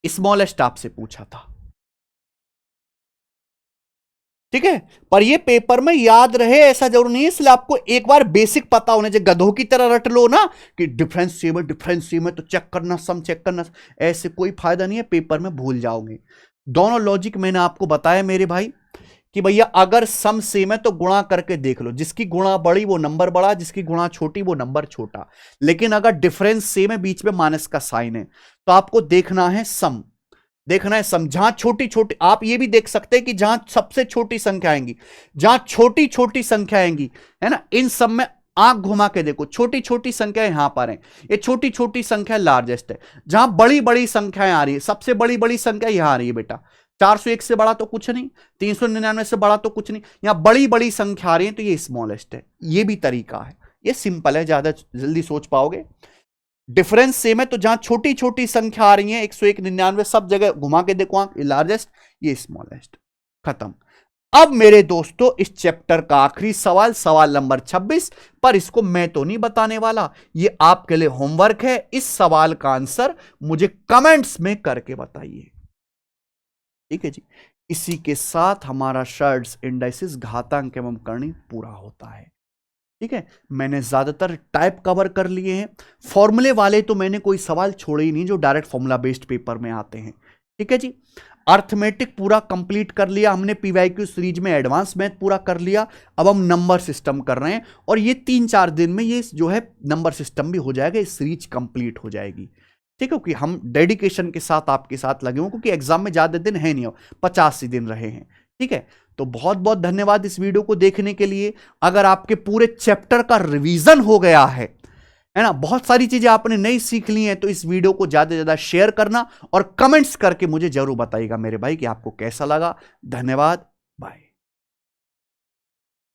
स्मॉलेस्ट आपसे पूछा था। ठीक है, पर ये पेपर में याद रहे ऐसा जरूर नहीं है, इसलिए आपको एक बार बेसिक पता होने चाहिए। गधों की तरह रट लो ना कि डिफरेंस सेम है तो चेक करना, सम चेक करना, ऐसे कोई फायदा नहीं है, पेपर में भूल जाओगे। दोनों लॉजिक मैंने आपको बताया मेरे भाई कि भैया अगर सम सेम है तो गुणा करके देख लो, जिसकी गुणा बड़ी वो नंबर बड़ा, जिसकी गुणा छोटी वो नंबर छोटा। लेकिन अगर डिफरेंस सेम है, बीच में माइनस का साइन है, तो आपको देखना है सम, देखना है सम। जहां छोटी छोटी, आप ये भी देख सकते हैं कि जहां सबसे छोटी संख्या आएंगी, जहां छोटी छोटी संख्या आएंगी, है ना, इन सब में आंख घुमा के देखो, छोटी छोटी संख्या यहां पर है, ये छोटी छोटी संख्या लार्जेस्ट है। जहां बड़ी बड़ी संख्याएं आ रही है, सबसे बड़ी बड़ी संख्या यहां आ रही है बेटा, 401 से बड़ा तो कुछ नहीं, 399 से बड़ा तो कुछ नहीं, यहां बड़ी बड़ी संख्या आ रही है, तो ये स्मॉलेस्ट है। ये भी तरीका है, ये सिंपल है, ज्यादा जल्दी सोच पाओगे। डिफरेंस सेम है तो जहां छोटी छोटी संख्या आ रही है, 101, 99, सब जगह घुमा के देखो आंख, ये लार्जेस्ट, ये स्मॉलेस्ट, खत्म। अब मेरे दोस्तों इस चैप्टर का आखिरी सवाल, सवाल नंबर 26, पर इसको मैं तो नहीं बताने वाला, ये आपके लिए होमवर्क है। इस सवाल का आंसर मुझे कमेंट्स में करके बताइए, ठीक है जी। इसी के साथ हमारा शर्ट्स इंडाइसिस घातांक एवं करनी पूरा होता है, ठीक है। मैंने ज्यादातर टाइप कवर कर लिए हैं, फॉर्मूले वाले तो मैंने कोई सवाल छोड़े ही नहीं जो डायरेक्ट फॉर्मूला बेस्ड पेपर में आते हैं, ठीक है जी। अर्थमेटिक पूरा कंप्लीट कर लिया हमने, पीवाईक्यू सीरीज में एडवांस मैथ पूरा कर लिया। अब हम नंबर सिस्टम कर रहे हैं, और ये 3-4 दिन में ये जो है नंबर सिस्टम भी हो जाएगा, ये सीरीज कंप्लीट हो जाएगी, ठीक है। क्योंकि हम डेडिकेशन के साथ आपके साथ लगे हुए, क्योंकि एग्जाम में ज्यादा दिन है नहीं, 50 ही दिन रहे हैं, ठीक है। तो बहुत बहुत धन्यवाद इस वीडियो को देखने के लिए। अगर आपके पूरे चैप्टर का रिवीजन हो गया है ना, बहुत सारी चीजें आपने नई सीख ली हैं, तो इस वीडियो को ज्यादा से ज्यादा शेयर करना और कमेंट्स करके मुझे जरूर बताइएगा मेरे भाई कि आपको कैसा लगा। धन्यवाद, बाय।